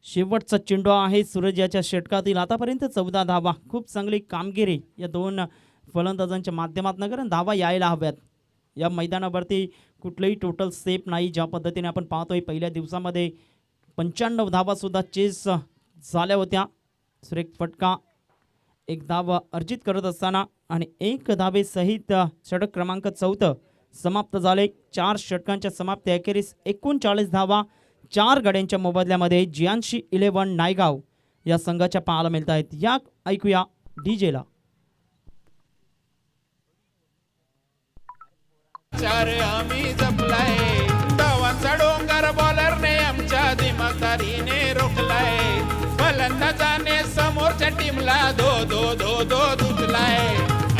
शेवटचा चेंडू आहे सूरज याच्या षटकातील. आतापर्यंत 14 धावा. खूप चांगली कामगिरी या 2 फलंदाजांच्या माध्यमातून, कारण धावा यायला हव्यात. या मैदानावरती कुठलंही टोटल सेफ नाही. ज्या पद्धतीने आपण पाहतोय पहिल्या दिवसामध्ये 95 धावासुद्धा चेस झाल्या होत्या. सुरेख फटका 1 धाव अर्जित करत असताना आणि 1 धावेसहित षटक क्रमांक 4 समाप्त झाले. 4 षटकांच्या समाप्ती अखेरीस 39 धावा 4 गड्यांच्या मोबदल्यामध्ये जियांशी 11 नायगाव या संघाच्या पाहायला मिळत आहेत. या ऐकूया डीजेला. चार आम्ही जपलाय, धावांचा डोंगर बॉलरने आमच्या दिमागदारीने रोखलाय. फलंदाजाने समोरच्या टीमला धो धो धो धो धुतलाय.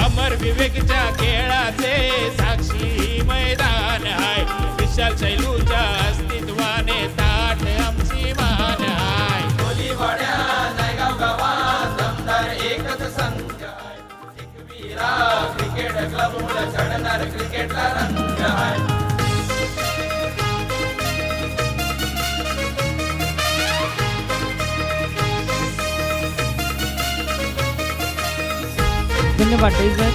अमर विवेकच्या खेळाचे साक्षी मैदान आहे. विशाल शैलूच्या अस्तित्वाने ताट आमची मान आहे. कोलीवाड्या नायगाव गावात दमदार एकच संघ आहे. एकविरा क्रिकेट क्लब मुळे चढणार क्रिकेटला रंग आहे. धन्यवाद डेझर.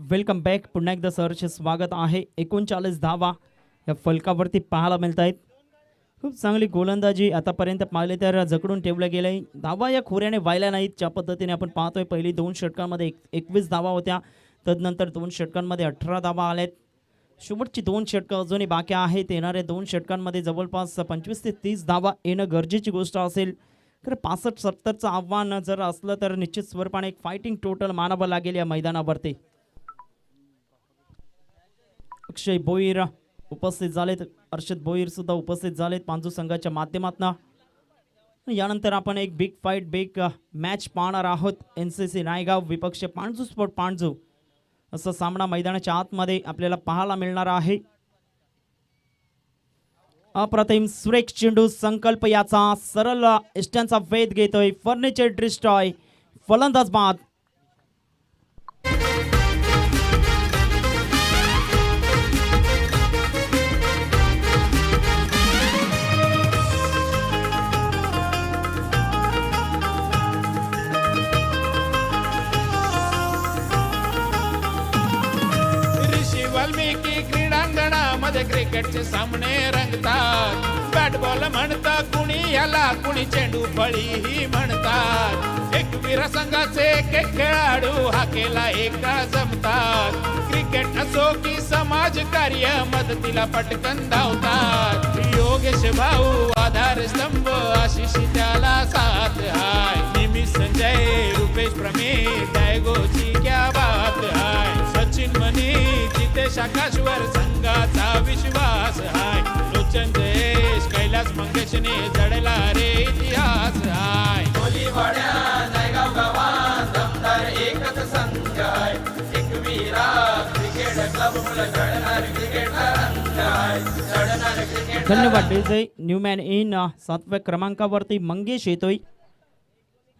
Welcome back. पुन्हा एकदा सहर्ष स्वागत आहे. 39 धावा या फलकावरती पाहायला मिळत आहेत. खूप चांगली गोलंदाजी आतापर्यंत पाहिले तर जकडून ठेवलं गेलं आहे. धावा या खोऱ्याने व्हायला नाहीत. ज्या पद्धतीने आपण पाहतोय पहिली 2 षटकांमध्ये 21 धावा होत्या, तदनंतर 2 षटकांमध्ये 18 धावा आल्यात. शेवटची 2 षटकं अजूनही बाकी आहेत. येणाऱ्या 2 षटकांमध्ये जवळपास 25 ते 30 धावा येणं गरजेची गोष्ट असेल. खरं 65-70चं आव्हान जर असलं तर निश्चित स्वरूपाने एक फायटिंग टोटल मानावं लागेल या मैदानावरती. अक्षय भोईर उपस्थित झालेत, अर्षद भोईर सुद्धा उपस्थित झालेत पांजू संघाच्या माध्यमातून. यानंतर आपण एक बिग फाईट बिग मॅच पाहणार आहोत. NCC नायगाव विपक्ष पांजू स्पोर्ट पांजू असा सामना मैदानाच्या आतमध्ये आपल्याला पाहायला मिळणार आहे. अप्रतिम सुरेख चेंडू, संकल्प याचा सरळ इष्टांचा वेध घेतोय. फर्निचर डिस्ट्रॉय, फलंदाज बाद. ऋषी वाल्मिकी क्रीडांगणामध्ये क्रिकेटचे सामने रंगतात. बॅट बॉल म्हणतात कुणी याला, कुणी चेंडू फळी ही म्हणतात. एकवीर संघाचे एक खेळाडू हाकेला एका जमतात. क्रिकेट असो की समाज कार्य मदतीला पटकन धावतात. योगेश भाऊ आधार स्तंभ, आशिष त्याला साथ हाय. निमी संजय रुपेश प्रमेश डायगोची क्या बात हाय. सचिन मनी जितेश आकाशवर संघाचा विश्वास हाय. लोचन जयेश कैलास मंगेशने जडला रे इतिहास हाय. कोलीवाड्या नायगाव गावात दमदार एकच संघ आहे. एकविरा क्रिकेट क्लब मुळे चढणार क्रिकेटला रंग आहे. चढणार क्रिकेट. धन्यवाद डेझे. न्यूमॅन इन 7व्या क्रमांकावरती मंगेश येतोय.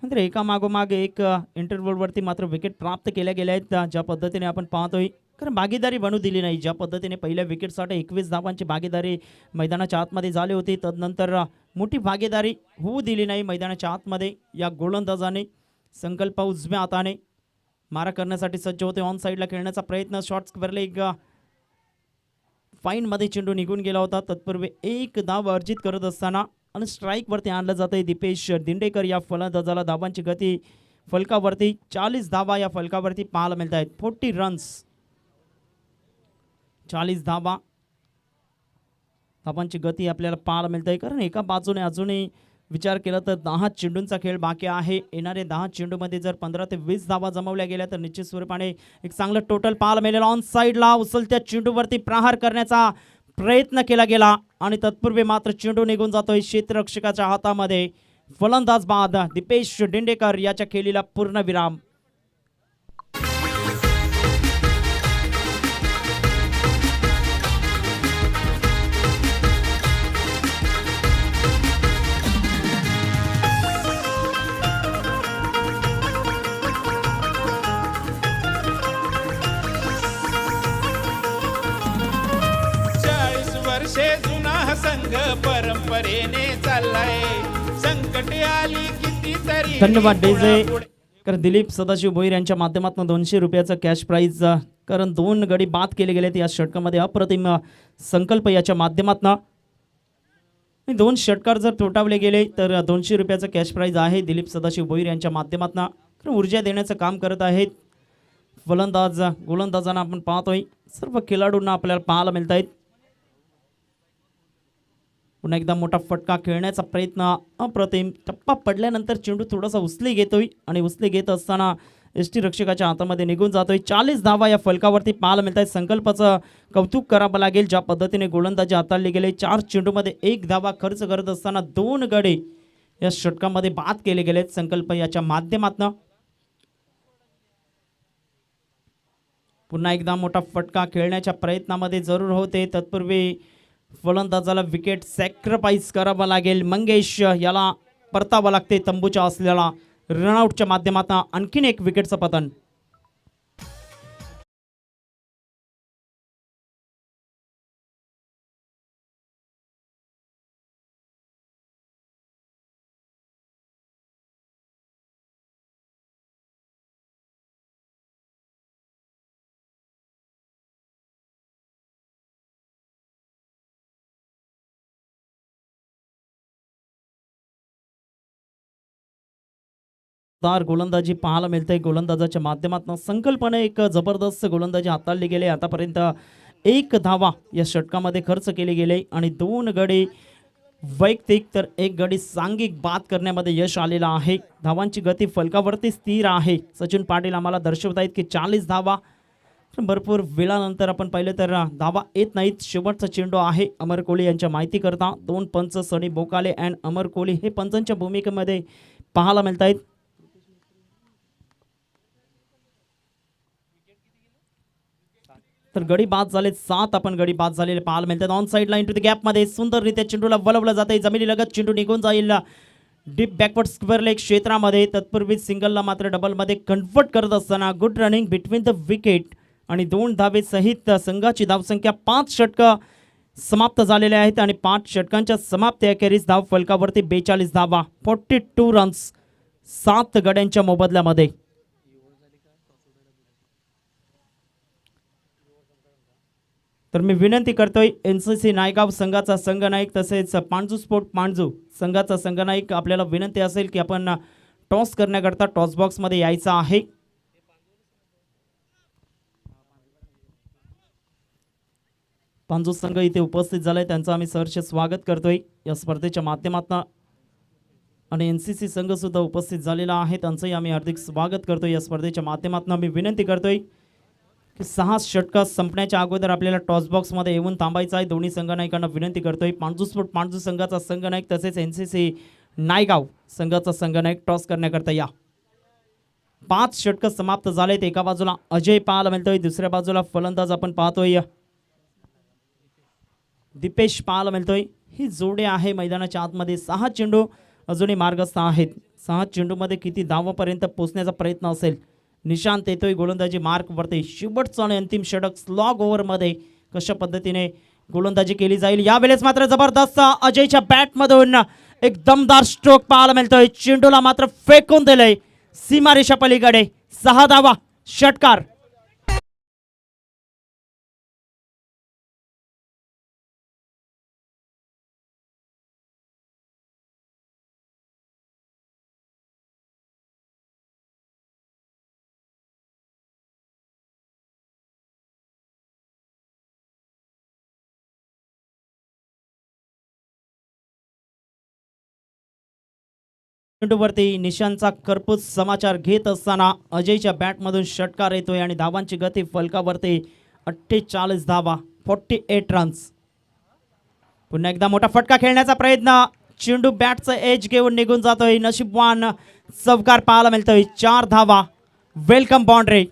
नंतर एका मागोमाग एक इंटरव्हलवरती मात्र विकेट प्राप्त केल्या गेल्या आहेत. ज्या पद्धतीने आपण पाहतोय, कारण भागीदारी बनू दिली नाही. ज्या पद्धतीने पहिल्या विकेटसाठी 21 धावांची भागीदारी मैदानाच्या आतमध्ये झाली होती, तदनंतर मोठी भागीदारी होऊ दिली नाही मैदानाच्या आतमध्ये. या गोलंदाजाने संकल्प उजव्या हाताने मारा करण्यासाठी सज्ज होते. ऑन साईडला खेळण्याचा प्रयत्न, शॉर्ट स्क्वेअर लेग फाईनमध्ये चेंडू निघून गेला होता. तत्पूर्वी 1 धाव अर्जित करत असताना आणि स्ट्राईकवरती आणलं जातं दीपेश दिंडेकर या फलंदाजाला. धावांची गती फलकावरती 40 धावा या फलकावरती पाहायला मिळत आहेत. 40 रन्स, 40 धावा धावांची गती आपल्याला पाहायला मिळत आहे. कारण एका बाजूने अजूनही विचार केला तर 10 चेंडूंचा खेळ बाकी आहे. येणारे 10 चेंडूमध्ये जर 15 ते 20 धावा जमवल्या गेल्या तर निश्चित स्वरूपाने एक चांगलं टोटल पाहायला मिळेल. ऑन साईडला उचलत्या चेंडूवरती प्रहार करण्याचा प्रयत्न केला गेला आणि तत्पूर्वी मात्र चेंडू निघून जातोय क्षेत्ररक्षकाच्या हातामध्ये. फलंदाज बाद दीपेश डिंडेकर याच्या खेळीला पूर्णविराम. वर्षे जुना हा संघ परंपरेने चाललाय. संकट आली कितीतरी धन्यवाद डेजे. कारण दिलीप सदाशिव भोईर यांच्या माध्यमातून 200 रुपयाचं कॅश प्राईज कारण 2 गडी बाद केले गेलेत या षटकामध्ये. अप्रतिम संकल्प याच्या माध्यमातून 2 षटकार जर तोटावले गेले तर 200 रुपयाचं कॅश प्राईज आहे. दिलीप सदाशिव भोईर यांच्या माध्यमातून ऊर्जा देण्याचं काम करत आहेत फलंदाज. गोलंदाजांना आपण पाहतोय सर्व खेळाडूंना आपल्याला पाहायला मिळत आहेत. पुन्हा एकदा मोठा फटका खेळण्याचा प्रयत्न अप्रतिम. टप्पा पडल्यानंतर चेंडू थोडासा उचली घेतोय आणि उचली घेत असताना यष्टीरक्षकाच्या हातामध्ये निघून जातोय. 40 धावा या फलकावरती पाहायला मिळत आहेत. संकल्पाचं कौतुक करावं लागेल ज्या पद्धतीने गोलंदाजी हाताळली गेले. 4 चेंडूमध्ये 1 धावा खर्च करत असताना 2 गडी या षटकामध्ये बाद केले गेलेत संकल्प याच्या माध्यमातून. पुन्हा एकदा मोठा फटका खेळण्याच्या प्रयत्नामध्ये जरूर होते. तत्पूर्वी फलंदाजाला विकेट सॅक्रिफाईस करावा लागेल. मंगेश याला परतावं लागते तंबूच्या असलेला रनआउटच्या माध्यमातून. आणखीन एक विकेटचं पतन. गोलंदाजी पाहायला मिळते. गोलंदाजाच्या माध्यमातून संकल्पने एक जबरदस्त गोलंदाजी हाताळली गेली. आतापर्यंत 1 धावा या षटकामध्ये खर्च केली गेली आणि 2 गडी वैयक्तिक तर 1 गडी सांघिक बाद करण्यामध्ये यश आलेलं आहे. धावांची गती फलकावरती स्थिर आहे. सचिन पाटील आम्हाला दर्शवत आहेत की 40 धावा. भरपूर वेळानंतर आपण पाहिलं तर धावा येत नाहीत. शेवटचा चेंडू आहे अमर कोहली यांच्या माहिती करता. 2 पंच सनी बोकाले अँड अमर कोहली हे पंचांच्या भूमिकेमध्ये पाहायला मिळत आहेत. तर गडी बाद झाले 7. आपण गडी बाद झालेले पाहायला मिळतात. On side line to the gap मध्ये सुंदररित्या चेंडूला वळवलं जाते. जमिनी लगत चेंडू निघून जाईल डीप बॅकवर्ड स्क्वेअर लेग क्षेत्रामध्ये. तत्पूर्वी सिंगलला मात्र डबलमध्ये कन्वर्ट करत असताना good running between the wicket आणि 2 धावे सहित संघाची धावसंख्या 5 षटकं समाप्त झालेले आहेत आणि 5 षटकांच्या समाप्ती अखेरीस धाव फलकावरती 42 धावा 42 रन्स 7 गड्यांच्या मोबदल्यामध्ये. तर मी विनंती करतोय NCC नायगाव संघाचा संघनायक तसेच पांजू स्पोर्ट पांजू संघाचा संघनायक आपल्याला विनंती असेल की आपण टॉस करण्याकरता टॉस बॉक्समध्ये यायचं आहे. पांजू संघ इथे उपस्थित झालाय त्यांचं आम्ही सहर्ष स्वागत करतोय या स्पर्धेच्या माध्यमातून आणि NCC संघ सुद्धा उपस्थित झालेला आहे त्यांचंही आम्ही हार्दिक स्वागत करतोय या स्पर्धेच्या माध्यमातून. आम्ही विनंती करतोय की 6 षटकं संपण्याच्या अगोदर आपल्याला टॉस बॉक्समध्ये येऊन थांबायचं आहे. दोन्ही संघनायकांना विनंती करतोय. पांजू स्पोर्ट पांजू संघाचा संघनायक तसेच NCC नायगाव संघाचा संघनायक टॉस करण्याकरता या. 5 षटकं समाप्त झालेत. एका बाजूला अजय पाहायला मिळतोय. दुसऱ्या बाजूला फलंदाज आपण पाहतोय दीपेश पाहायला मिळतोय. ही जोडी आहे मैदानाच्या आतमध्ये. 6 चेंडू अजूनही मार्गस्थ आहेत. 6 चेंडूमध्ये किती धावापर्यंत पोहोचण्याचा प्रयत्न असेल. निशांत येतोय गोलंदाजी मार्क वरती. शेवटचं आणि अंतिम षटक स्लॉग ओव्हरमध्ये कशा पद्धतीने गोलंदाजी केली जाईल. यावेळेस मात्र जबरदस्त अजयच्या बॅटमधून एक दमदार स्ट्रोक पाहायला मिळतोय. चेंडूला मात्र फेकून दिलंय सीमारेषा पलीकडे. 6 धावा षटकार. चेंडूवरती निशांचा करपूस समाचार घेत असताना अजयच्या बॅटमधून षटकार येतोय आणि धावांची गती फलकावरती 48 धावा, 48 रन्स. पुन्हा एकदा मोठा फटका खेळण्याचा प्रयत्न, चेंडू बॅटचं एज घेऊन निघून जातोय. नशीबवान चौकार पाहायला मिळतोय. 4 धावा, वेलकम बाउंड्री.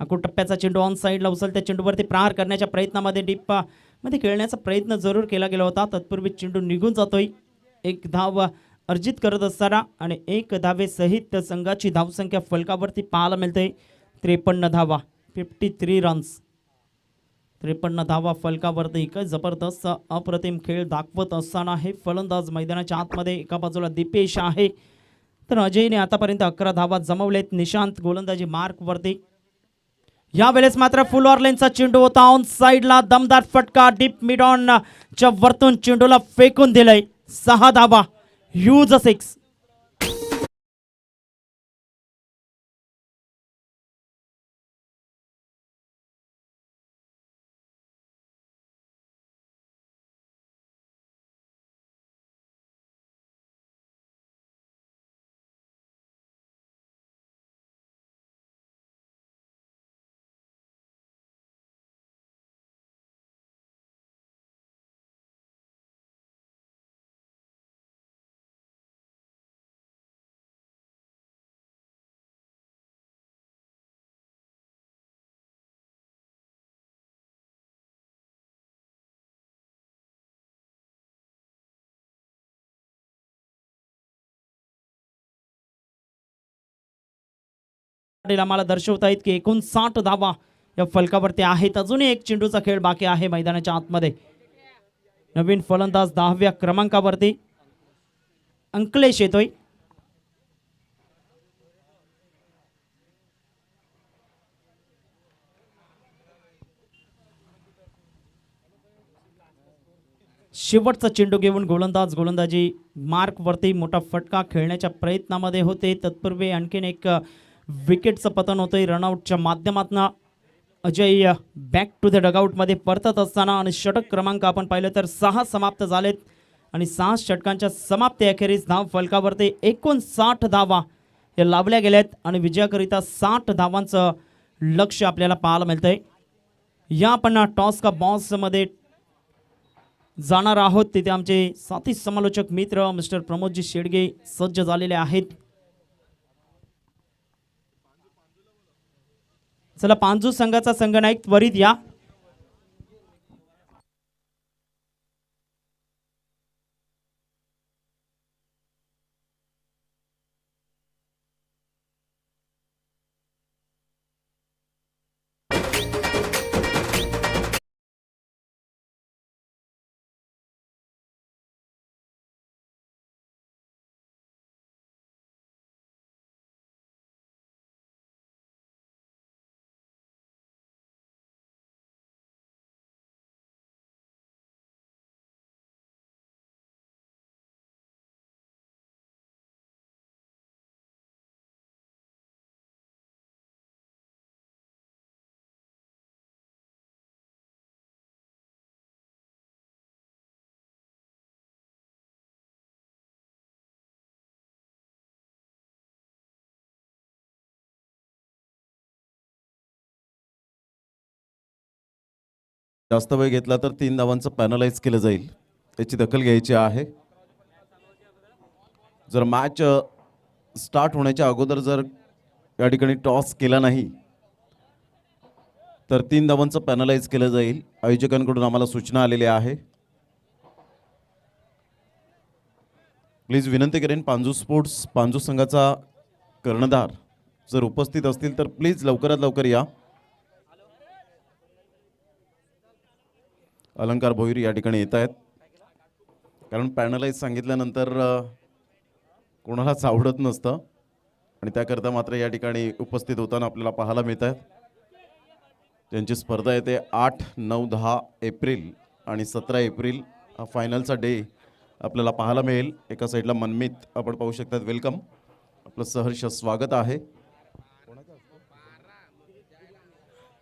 अकूट टप्प्याचा चेंडू ऑन साईडला उचलत्या चेंडूवरती प्रहार करण्याच्या प्रयत्नामध्ये डीप मध्ये खेळण्याचा प्रयत्न जरूर केला गेला होता. तत्पूर्वी चेंडू निघून जातोय. 1 धाव अर्जित करत असताना आणि 1 धावेसहित संघाची धावसंख्या फलकावरती पाहायला मिळते 53 धावा, 53 रन्स. 53 धावा फलकावरती. काय जबरदस्त अप्रतिम खेळ दाखवत असताना हे फलंदाज मैदानाच्या आतमध्ये. एका बाजूला दीपेश आहे तर अजयने आतापर्यंत 11 धावा जमवलेत. निशांत गोलंदाजी मार्कवरती. यावेळेस मात्र फुल ऑर्लेनचा चेंडू होता ऑन साईडला. दमदार फटका डीप मिड ऑन च्या वरतून चेंडूला फेकून दिलंय. 6 धावा, ह्यूज 6. आम्हाला दर्शवतायत की 59 धावा या फलकावरती आहेत. अजूनही एक चेंडूचा खेळ बाकी आहे मैदानाच्या आतमध्ये. नवीन फलंदाज 10व्या क्रमांकावरती अंकलेश येतोय. शेवटचा चेंडू घेऊन गोलंदाजी मार्कवरती. मोठा फटका खेळण्याच्या प्रयत्नामध्ये होते. तत्पूर्वी आणखीन एक विकेटचं पतन होतंय रनआउटच्या माध्यमातून. अजय बॅक टू द डगआउटमध्ये परतत असताना आणि षटक क्रमांक आपण पाहिलं तर 6 समाप्त झालेत आणि 6 षटकांच्या समाप्ती अखेरीस धाव फलकावरती 59 धावा या लावल्या गेल्यात आणि विजयाकरिता 60 धावांचं लक्ष आपल्याला पाहायला मिळतंय. या आपण टॉस का बॉसमध्ये जाणार आहोत. तिथे आमचे साथी समालोचक मित्र मिस्टर प्रमोदजी शेडगे सज्ज झालेले आहेत. चला पांजू संघाचा संघनायक त्वरित या. जास्त वेळ घेतला तर 3 धावांचं पॅनलाइज केलं जाईल. याची दखल घ्यायची आहे. जर मॅच स्टार्ट होण्याच्या अगोदर जर या ठिकाणी टॉस केला नाही तर 3 धावांचं पॅनलाइज केलं जाईल. आयोजकांकडून आम्हाला सूचना आलेली आहे. प्लीज विनंती करेन पांजू स्पोर्ट्स पांजू संघाचा कर्णधार जर उपस्थित असतील तर प्लीज लवकरात लवकर या. अलंकार भोईर या ठिकाणी येत आहेत, कारण पॅनलाइज सांगितल्यानंतर कोणालाच आवडत नसतं आणि त्याकरता मात्र या ठिकाणी उपस्थित होताना आपल्याला पाहायला मिळत आहेत. त्यांची स्पर्धा येते 8, 9, 10 एप्रिल आणि 17 एप्रिल हा फायनलचा डे आपल्याला पाहायला मिळेल. एका साईडला मनमित आपण पाहू शकतात. वेलकम, आपलं सहर्ष स्वागत आहे.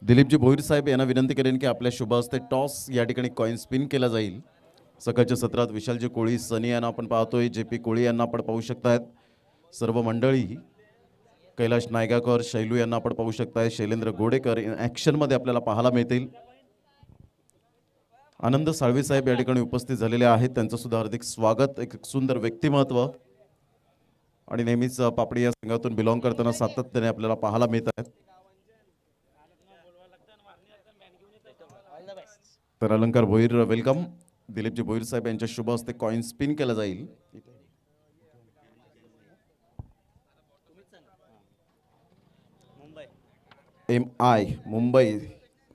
दिलीपजी भोईर साहेब यांना विनंती करेन की आपल्या शुभ हस्ते टॉस या ठिकाणी कॉइन स्पिन केला जाईल. सकाळच्या सत्रात विशालजी कोळी, सनी यांना आपण पाहतोय, JP कोळी यांना आपण पाहू शकतायत. सर्व मंडळी, कैलाश नायगाकर, शैलू यांना आपण पाहू शकताय. शैलेंद्र गोडेकर ॲक्शनमध्ये आपल्याला पाहायला मिळतील. आनंद साळवे साहेब या ठिकाणी उपस्थित झालेले आहेत, त्यांचं सुद्धा हार्दिक स्वागत. एक सुंदर व्यक्तिमत्व आणि नेहमीच पापडी या संघातून बिलॉंग करताना सातत्याने आपल्याला पाहायला मिळत आहेत. तर अलंकार भोईर वेलकम. दिलीपजी भोईर साहेब यांच्या शुभ हस्ते कॉइन स्पिन केला जाईल. MI मुंबई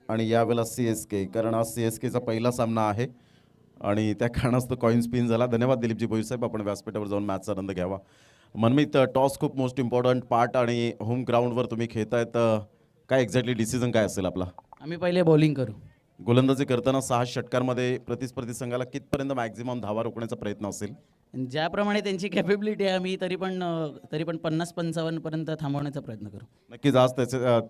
आणि यावेळेला CSK, कारण आज CSKचा पहिला सामना आहे आणि त्या कारणास्तव कॉइन स्पिन झाला. धन्यवाद दिलीपजी भोईर साहेब, आपण व्यासपीठावर जाऊन मॅचचा आनंद घ्यावा. मनमित, टॉस खूप मोस्ट इम्पॉर्टंट पार्ट आणि होम ग्राउंडवर तुम्ही खेळतायत, काय एक्झॅक्टली डिसिजन काय असेल आपला? आम्ही पहिले बॉलिंग करू. गोलंदाजी करताना 6 षटकांमध्ये प्रतिस्पर्धी संघाला कितपर्यंत मॅक्झिमम धावा रोखण्याचा प्रयत्न असेल? ज्याप्रमाणे त्यांची कॅपेबिलिटी आहे आम्ही तरी पण 50-55 पर्यंत थांबवण्याचा प्रयत्न करू. नक्कीच आज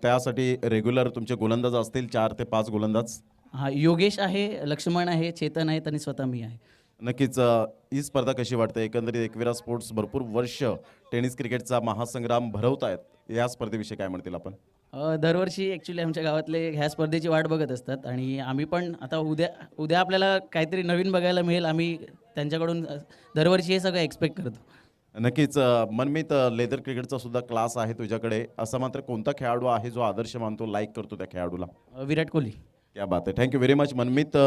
त्यासाठी रेग्युलर तुमचे गोलंदाज असतील 4 ते 5 गोलंदाज. हा, योगेश आहे, लक्ष्मण आहे, चेतन आहे आणि स्वतः मी आहे. नक्कीच ही स्पर्धा कशी वाटते? एकंदरीत एकविरा स्पोर्ट्स भरपूर वर्ष टेनिस क्रिकेटचा महासंग्राम भरवतायत, या स्पर्धेविषयी काय म्हणतील आपण? दरवर्षी ॲक्च्युली आमच्या गावातले ह्या स्पर्धेची वाट बघत असतात आणि आम्ही पण आता उद्या आपल्याला काहीतरी नवीन बघायला मिळेल. आम्ही त्यांच्याकडून दरवर्षी हे सगळं एक्सपेक्ट करतो. नक्कीच मनमित, लेदर क्रिकेटचा सुद्धा क्लास आहे तुझ्याकडे, असा मात्र कोणता खेळाडू आहे जो आदर्श मानतो, लाईक करतो त्या खेळाडूला? विराट कोहली. क्या बात आहे, थँक्यू व्हेरी मच मनमित.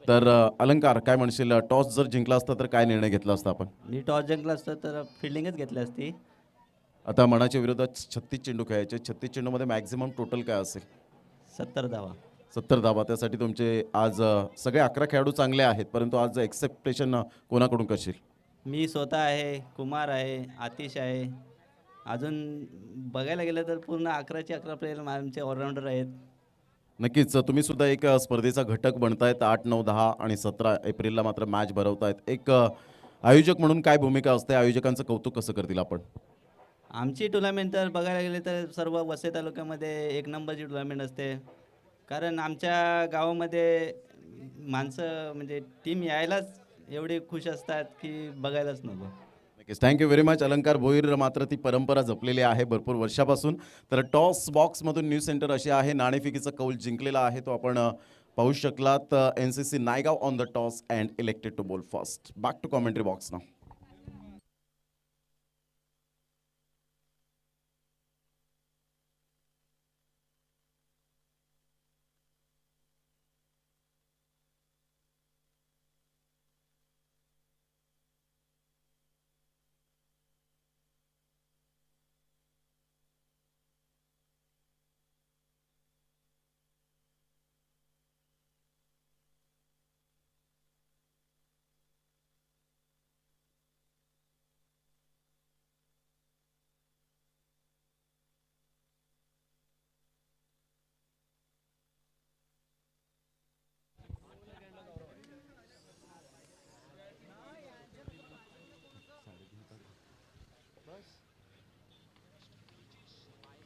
तर अलंकार, काय म्हणशील, टॉस जर जिंकला असता तर काय निर्णय घेतला असता आपण? मी टॉस जिंकला असतं तर फिल्डिंगच घेतली असती. आता मनाच्या विरोधात 36 चेंडू खेळायचे, 36 चेंडूमध्ये मॅक्झिमम टोटल काय असेल? 70 धावा. 70 धावा. त्यासाठी तुमचे आज सगळे 11 खेळाडू चांगले आहेत, परंतु आज एक्सेप्टेशन कोणाकडून करशील? मी स्वतः आहे, कुमार आहे, आतिश आहे, अजून बघायला गेलं तर पूर्ण 11चे 11 प्लेयर आमचे ऑलराऊंडर आहेत. नक्कीच तुम्ही सुद्धा एक स्पर्धेचा घटक बनतायत. 8, 9, 10 आणि 17 एप्रिलला मात्र मॅच भरवतायत. एक आयोजक म्हणून काय भूमिका असते? आयोजकांचं कौतुक कसं करतील आपण? आमची टुर्नामेंट तर बघायला गेले तर सर्व वसई तालुक्यामध्ये 1 नंबरची टुर्नामेंट असते, कारण आमच्या गावामध्ये माणसं म्हणजे टीम यायलाच एवढे खुश असतात की बघायलाच नको. नक्कीच, थँक्यू व्हेरी मच. अलंकार भोईर मात्र ती परंपरा जपलेली आहे भरपूर वर्षापासून. तर टॉस बॉक्समधून न्यूज सेंटर अशी आहे, नाणेफेकीचा कौल जिंकलेला आहे तो आपण पाहू शकलात. NCC Naigaon on the toss and elected to ball first. Back to commentary box ना.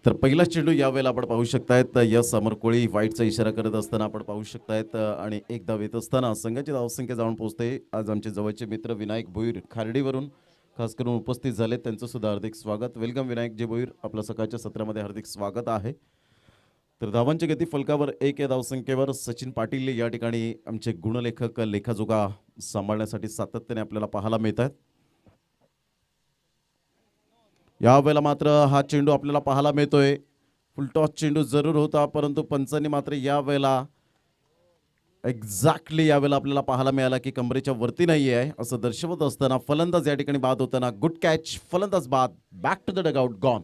तर पहिला चेंडू यावेळेला आपण पाहू शकतायत. यस अमर कोळी वाईटचा इशारा करत असताना आपण पाहू शकतायत आणि एक धाव येत असताना संघाची धावसंख्या जाऊन पोहोचते. आज आमचे जवळचे मित्र विनायक भोईर खार्डीवरून खास करून उपस्थित झाले, त्यांचं सुद्धा हार्दिक स्वागत. वेलकम विनायक जे भोईर, आपलं सकाळच्या सत्रामध्ये हार्दिक स्वागत आहे. तर धावांची गती फलकावर 1 या धावसंख्येवर सचिन पाटील या ठिकाणी आमचे गुणलेखक लेखाजोखा सांभाळण्यासाठी सातत्याने आपल्याला पाहायला मिळत आहेत. यावेळेला मात्र हा चेंडू आपल्याला पाहायला मिळतोय. फुलटॉस चेंडू जरूर होता, परंतु पंचांनी मात्र यावेळेला एक्झॅक्टली यावेळेला आपल्याला पाहायला मिळाला की कमरेच्या वरती नाही आहे असं दर्शवत असताना फलंदाज या ठिकाणी बाद होताना गुड कॅच, फलंदाज बाद, back to the dugout, gone.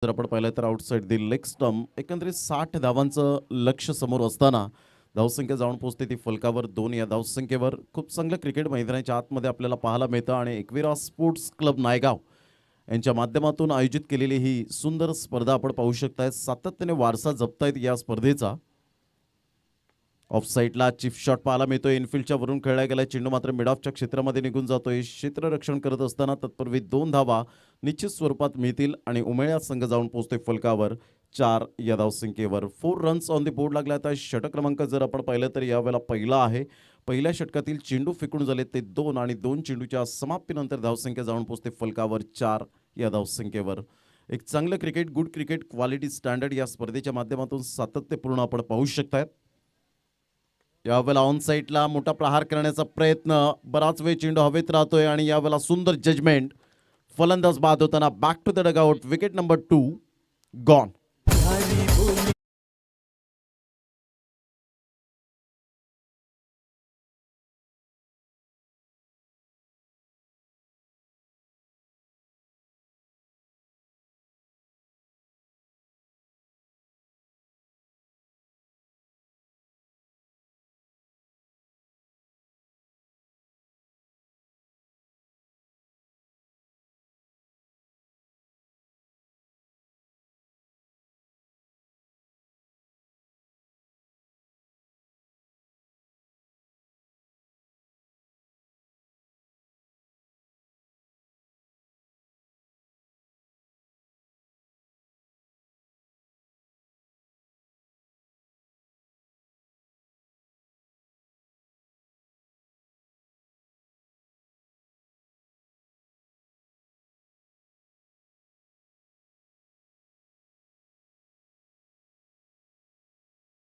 जर आपण पाहिलं तर आउटसाइड दी लेग स्टंप एकंदरीत 60 धावांचं लक्ष समोर असताना धावसंख्या जाऊन पोहोचते ती फलकावर 2. या धावसंख्येवर खूप चांगलं क्रिकेट मैदानाच्या आतमध्ये आपल्याला पाहायला मिळतं आणि एकविरा स्पोर्ट्स क्लब नायगाव यांच्या माध्यमातून आयोजित केलेली ही सुंदर स्पर्धा आपण पाहू शकताय. सातत्याने वारसा जपतायत या स्पर्धेचा. ऑफ साईडला चिप शॉट पाहायला मिळतोय. इनफिल्डच्या वरून खेळला गेला चेंडू मात्र मिड ऑफच्या क्षेत्रामध्ये निघून जातोय. क्षेत्ररक्षण करत असताना तत्पूर्वी 2 धावा निश्चित स्वरूपात मिळतील आणि उमेळ्या संघ जाऊन पोहोचतोय फलकावर 4 या धावसंख्येवर. 4 रन्स ऑन दी बोर्ड लागला. आता षटक क्रमांक जर आपण पाहिलं तर यावेळेला पहिला आहे. पहिल्या षटकातील चेंडू फेकून झाले ते 2 आणि 2 चेंडूच्या समाप्तीनंतर धावसंख्या जाऊन पोहोचते फलकावर 4 या धावसंख्येवर. एक चांगलं cricket, good cricket, quality standard या स्पर्धेच्या माध्यमातून सातत्यपूर्ण आपण पाहू शकतायत. यावेळेला ऑन साईडला मोठा प्रहार करण्याचा प्रयत्न, बराच वेळ चेंडू हवेत राहतोय आणि यावेळेला सुंदर जजमेंट. फलंदाज बाद होताना back to the dugout, wicket number 2 gone.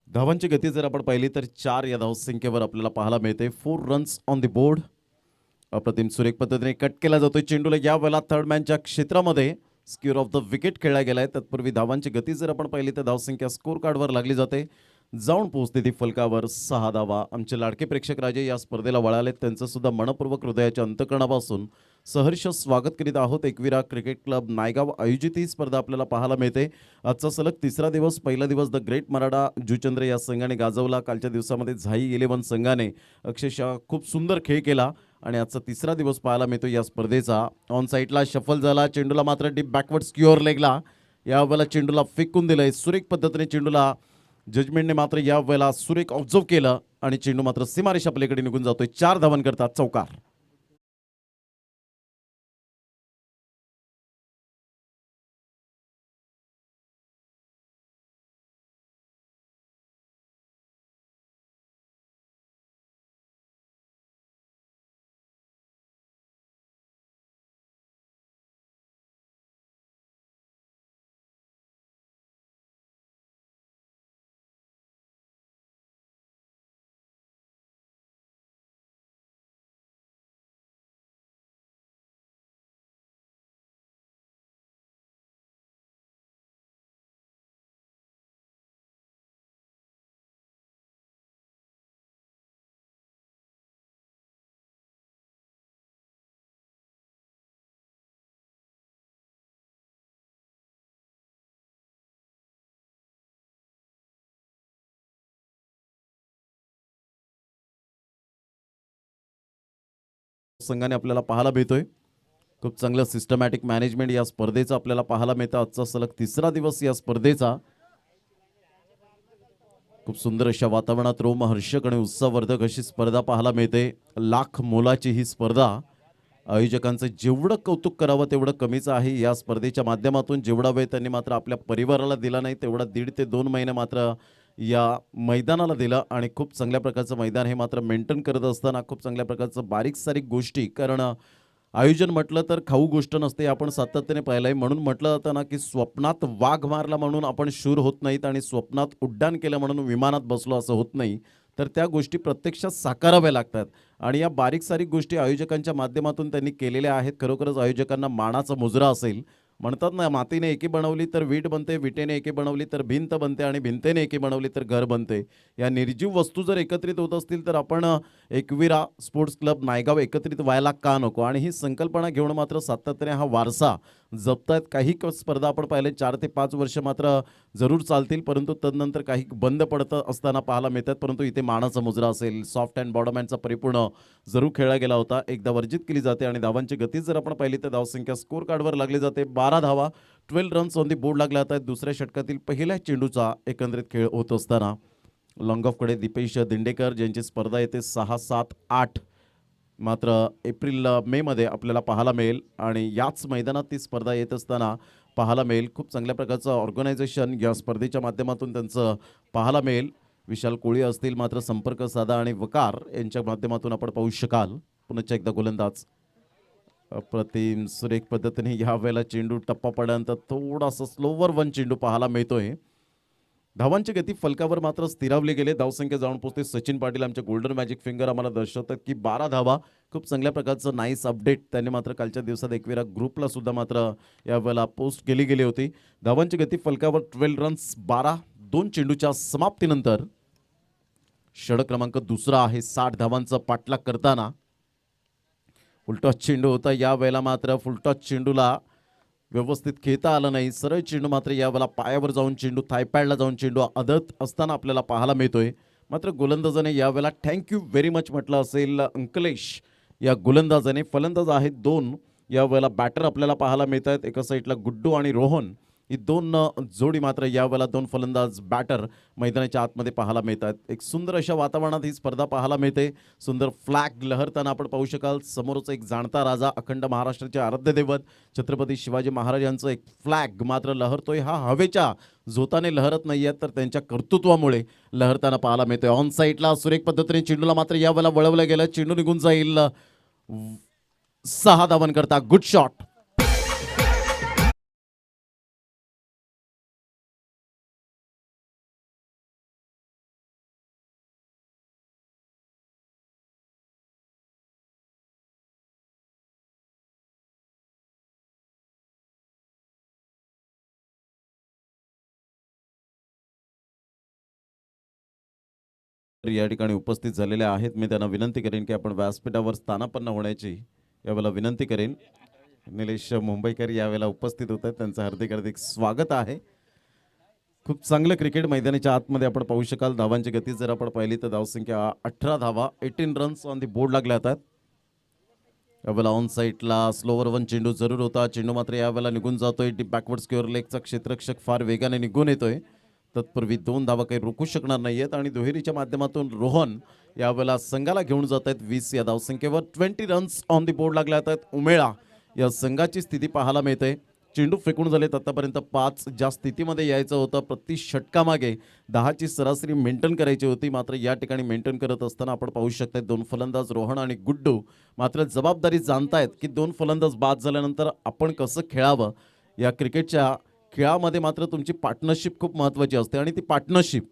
धावांची गती जर आपण पाहिली तर 4 या धावसंख्येवर आपल्याला पाहायला मिळते. 4 रन्स ऑन दी बोर्ड. अप्रतिम सुरेख पद्धतीने कट केला जातोय चेंडूला. यावेळेला थर्ड मॅनच्या क्षेत्रामध्ये स्क्युअर ऑफ द विकेट खेळला गेलाय. तत्पूर्वी धावांची गती जर आपण पाहिली तर धावसंख्या स्कोर कार्डवर लागली जाते. जाऊन पोहोचते ती फलकावर 6 धावा. आमचे लाडके प्रेक्षक राजे या स्पर्धेला वळालेत, त्यांचं सुद्धा मनपूर्वक हृदयाच्या अंतकरणापासून सहर्ष स्वागत करीत आहोत. एकविरा क्रिकेट क्लब नायगाव आयोजित ही स्पर्धा आपल्याला पाहायला मिळते. आजचा सलग तिसरा दिवस. पहिला दिवस द ग्रेट मराठा जुचंद्र या संघाने गाजवला. कालच्या दिवसामध्ये झाई 11 संघाने अक्षरशः खूप सुंदर खेळ केला आणि आजचा तिसरा दिवस पाहायला मिळतो या स्पर्धेचा. ऑन साईडला शफल झाला, चेंडूला मात्र डीप बॅकवर्ड स्क्युअर लेगला. यावेळेला चेंडूला फेकून दिलंय. सुरेख पद्धतीने चेंडूला जजमेंटने मात्र यावेळेला सुरेख ऑब्झर्व केलं आणि चेंडू मात्र सीमारेषा पलीकडे निघून जातोय. 4 धावांकरता चौकार. संघाने आपल्याला पाहायला मिळतोय. खूप चांगलं सिस्टमॅटिक मॅनेजमेंट या स्पर्धेचं आपल्याला पाहायला मिळतं. आजचा सलग तिसरा दिवस या स्पर्धेचा. खूप सुंदर अशा वातावरणात रोमहर्षक आणि उत्साहवर्धक अशी स्पर्धा पाहायला मिळते. लाख मोलाची ही स्पर्धा. आयोजकांचं जेवढं कौतुक करावं तेवढं कमीच आहे. या स्पर्धेच्या माध्यमातून जेवढा वेळ त्यांनी मात्र आपल्या परिवाराला दिला नाही तेवढा 1.5 ते 2 महिने मात्र या मैदानाला दिला आणि खूप चांगल्या प्रकारचं मैदान हे मात्र मेंटेन करत असताना खूप चांगल्या प्रकारचं बारीक सारीक गोष्टी, कारण आयोजन म्हटलं तर खाऊ गोष्ट नसते. आपण सातत्याने पाहिलं आहे. म्हणून म्हटलं जातं ना, की स्वप्नात वाघ मारला म्हणून आपण शूर होत नाहीत आणि स्वप्नात उड्डाण केलं म्हणून विमानात बसलो असं होत नाही. तर त्या गोष्टी प्रत्यक्षात साकाराव्या लागतात आणि या बारीक सारीक गोष्टी आयोजकांच्या माध्यमातून त्यांनी केलेल्या आहेत. खरोखरच आयोजकांना मानाचा मुजरा असेल. म्हणतात ना, मातीने एकी बनवली तर वीट बनते, विटेने एकी बनवली तर भिंत बनते आणि भिंतेने एकी बनवली तर घर बनते. या निर्जीव वस्तू जर एकत्रित होत असतील तर आपण एकविरा स्पोर्ट्स क्लब नायगाव एकत्रित व्हायला का नको? आणि ही संकल्पना घेऊन मात्र सातत्याने हा वारसा जपतायत. काही स्पर्धा आपण पाहिले 4 ते 5 वर्ष मात्र जरूर चालतील, परंतु तदनंतर काही बंद पडत असताना पाहायला मिळतात. परंतु इथे मानाचा मुजरा असेल, सॉफ्ट अँड बॉटम हँडचा परिपूर्ण जरूर खेळला गेला होता. एकदा वर्जित केली जाते आणि धावांची गती जर आपण पाहिली तर धावसंख्या स्कोर कार्डवर लागली जाते. 12 धावा, 12 रन्स ऑन दी बोर्ड लागल्या आहेत. दुसऱ्या षटकातील पहिल्या चेंडूचा एकंदरीत खेळ होत असताना लॉंग ऑफकडे दीपेश दिंडेकर ज्यांची स्पर्धा येते 6, 7, 8 मात्र एप्रिल मे मध्ये आपल्याला पाहायला मिळेल आणि याच मैदानात ती स्पर्धा येत असताना पाहायला मिळेल. खूप चांगल्या प्रकारचं ऑर्गनायझेशन या स्पर्धेच्या माध्यमातून त्यांचं पाहायला मिळेल. विशाल कोळी असतील मात्र संपर्क साधा आणि वकार यांच्या माध्यमातून आपण पाहू शकाल. पुन्हा एकदा गोलंदाज अप्रतिम सुरेख पद्धतीने यावेळेला चेंडू टप्पा पडल्यानंतर थोडासा स्लोवर वन चेंडू पाहायला मिळतोय. धावांची गती फलकावर मात्र स्थिरावली गेले. धावसंख्या जाऊन पोहोचते. सचिन पाटील आमचे गोल्डन मॅजिक फिंगर आम्हाला दर्शवतात की 12 धावा. खूप चांगल्या प्रकारचं नाईस अपडेट त्यांनी मात्र कालच्या दिवसात एकविरा ग्रुपला सुद्धा मात्र यावेळेला पोस्ट केली गेली होती. धावांची गती फलकावर 12 रन्स 12. 2 चेंडूच्या समाप्तीनंतर षटक क्रमांक दुसरा आहे. 60 धावांचा पाठलाग करताना फुलटॉस चेंडू होता. यावेळेला मात्र फुलटॉस चेंडूला व्यवस्थित खेळता आलं नाही. सरळ चेंडू मात्र यावेळेला पायावर जाऊन चेंडू थायपॅडला जाऊन चेंडू आदत असताना आपल्याला पाहायला मिळतोय. मात्र गोलंदाजाने यावेळेला थँक्यू व्हेरी मच म्हटलं असेल अंकलेश या गोलंदाजाने. फलंदाज आहेत 2 यावेळेला बॅटर आपल्याला पाहायला मिळत आहेत. एका साईडला गुड्डू आणि रोहन ही 2 जोडी मात्र यावेळेला 2 फलंदाज बॅटर मैदानाच्या आतमध्ये पाहायला मिळतात. एक सुंदर अशा वातावरणात ही स्पर्धा पाहायला मिळते. सुंदर फ्लॅग लहरताना आपण पाहू शकाल. समोरच एक जाणता राजा अखंड महाराष्ट्राचे आराध्य दैवत छत्रपती शिवाजी महाराज यांचं एक फ्लॅग मात्र लहरतोय. हा हवेच्या झोताने लहरत नाहीये तर त्यांच्या कर्तृत्वामुळे लहरताना पाहायला मिळतोय. ऑन साईडला सुरेख पद्धतीने चेंडूला मात्र यावेळेला वळवलं गेलं. चेंडू निघून जाईल. 6 धावांकरता गुड शॉट. या ठिकाणी उपस्थित झालेले आहेत. मी त्यांना विनंती करेन की आपण व्यासपीठावर स्थानापन्न होण्याची यावेळेला विनंती करेन. निलेश मुंबईकर यावेळेला उपस्थित होत आहेत. त्यांचं हार्दिक हार्दिक स्वागत आहे. खूप चांगलं क्रिकेट मैदानाच्या आतमध्ये आपण पाहू शकाल. धावांची गती जर आपण पाहिली तर धावसंख्या 18 धावा, 18 रन्स ऑन दी बोर्ड लागल्या आहेत. यावेळेला ऑन साईडला स्लोवर वन चेंडू जरूर होता. चेंडू मात्र यावेळेला निघून जातोय. डीप बॅकवर्ड स्क्वेअर लेगचा क्षेत्ररक्षक फार वेगाने निघून येतोय. तत्पूर्वी 2 धावा काही रोखू शकणार नाहीयेत आणि दुहेरीच्या माध्यमातून रोहन यावेळेला संघाला घेऊन जात आहेत. 20 या धावसंख्येवर 20 रन्स ऑन दी बोर्ड लागल्या आहेत. उमेळा या संघाची स्थिती पाहायला मिळते. चेंडू फेकून झालेत आतापर्यंत 5. ज्या स्थितीमध्ये यायचं होतं प्रति षटकामागे 10ची सरासरी मेंटेन करायची होती. मात्र या ठिकाणी मेंटेन करत असताना आपण पाहू शकता 2 फलंदाज रोहन आणि गुड्डू मात्र जबाबदारी जाणतायत की 2 फलंदाज बाद झाल्यानंतर आपण कसं खेळावं. या क्रिकेटच्या खेळामध्ये मात्र तुमची पार्टनरशिप खूप महत्त्वाची असते आणि ती पार्टनरशिप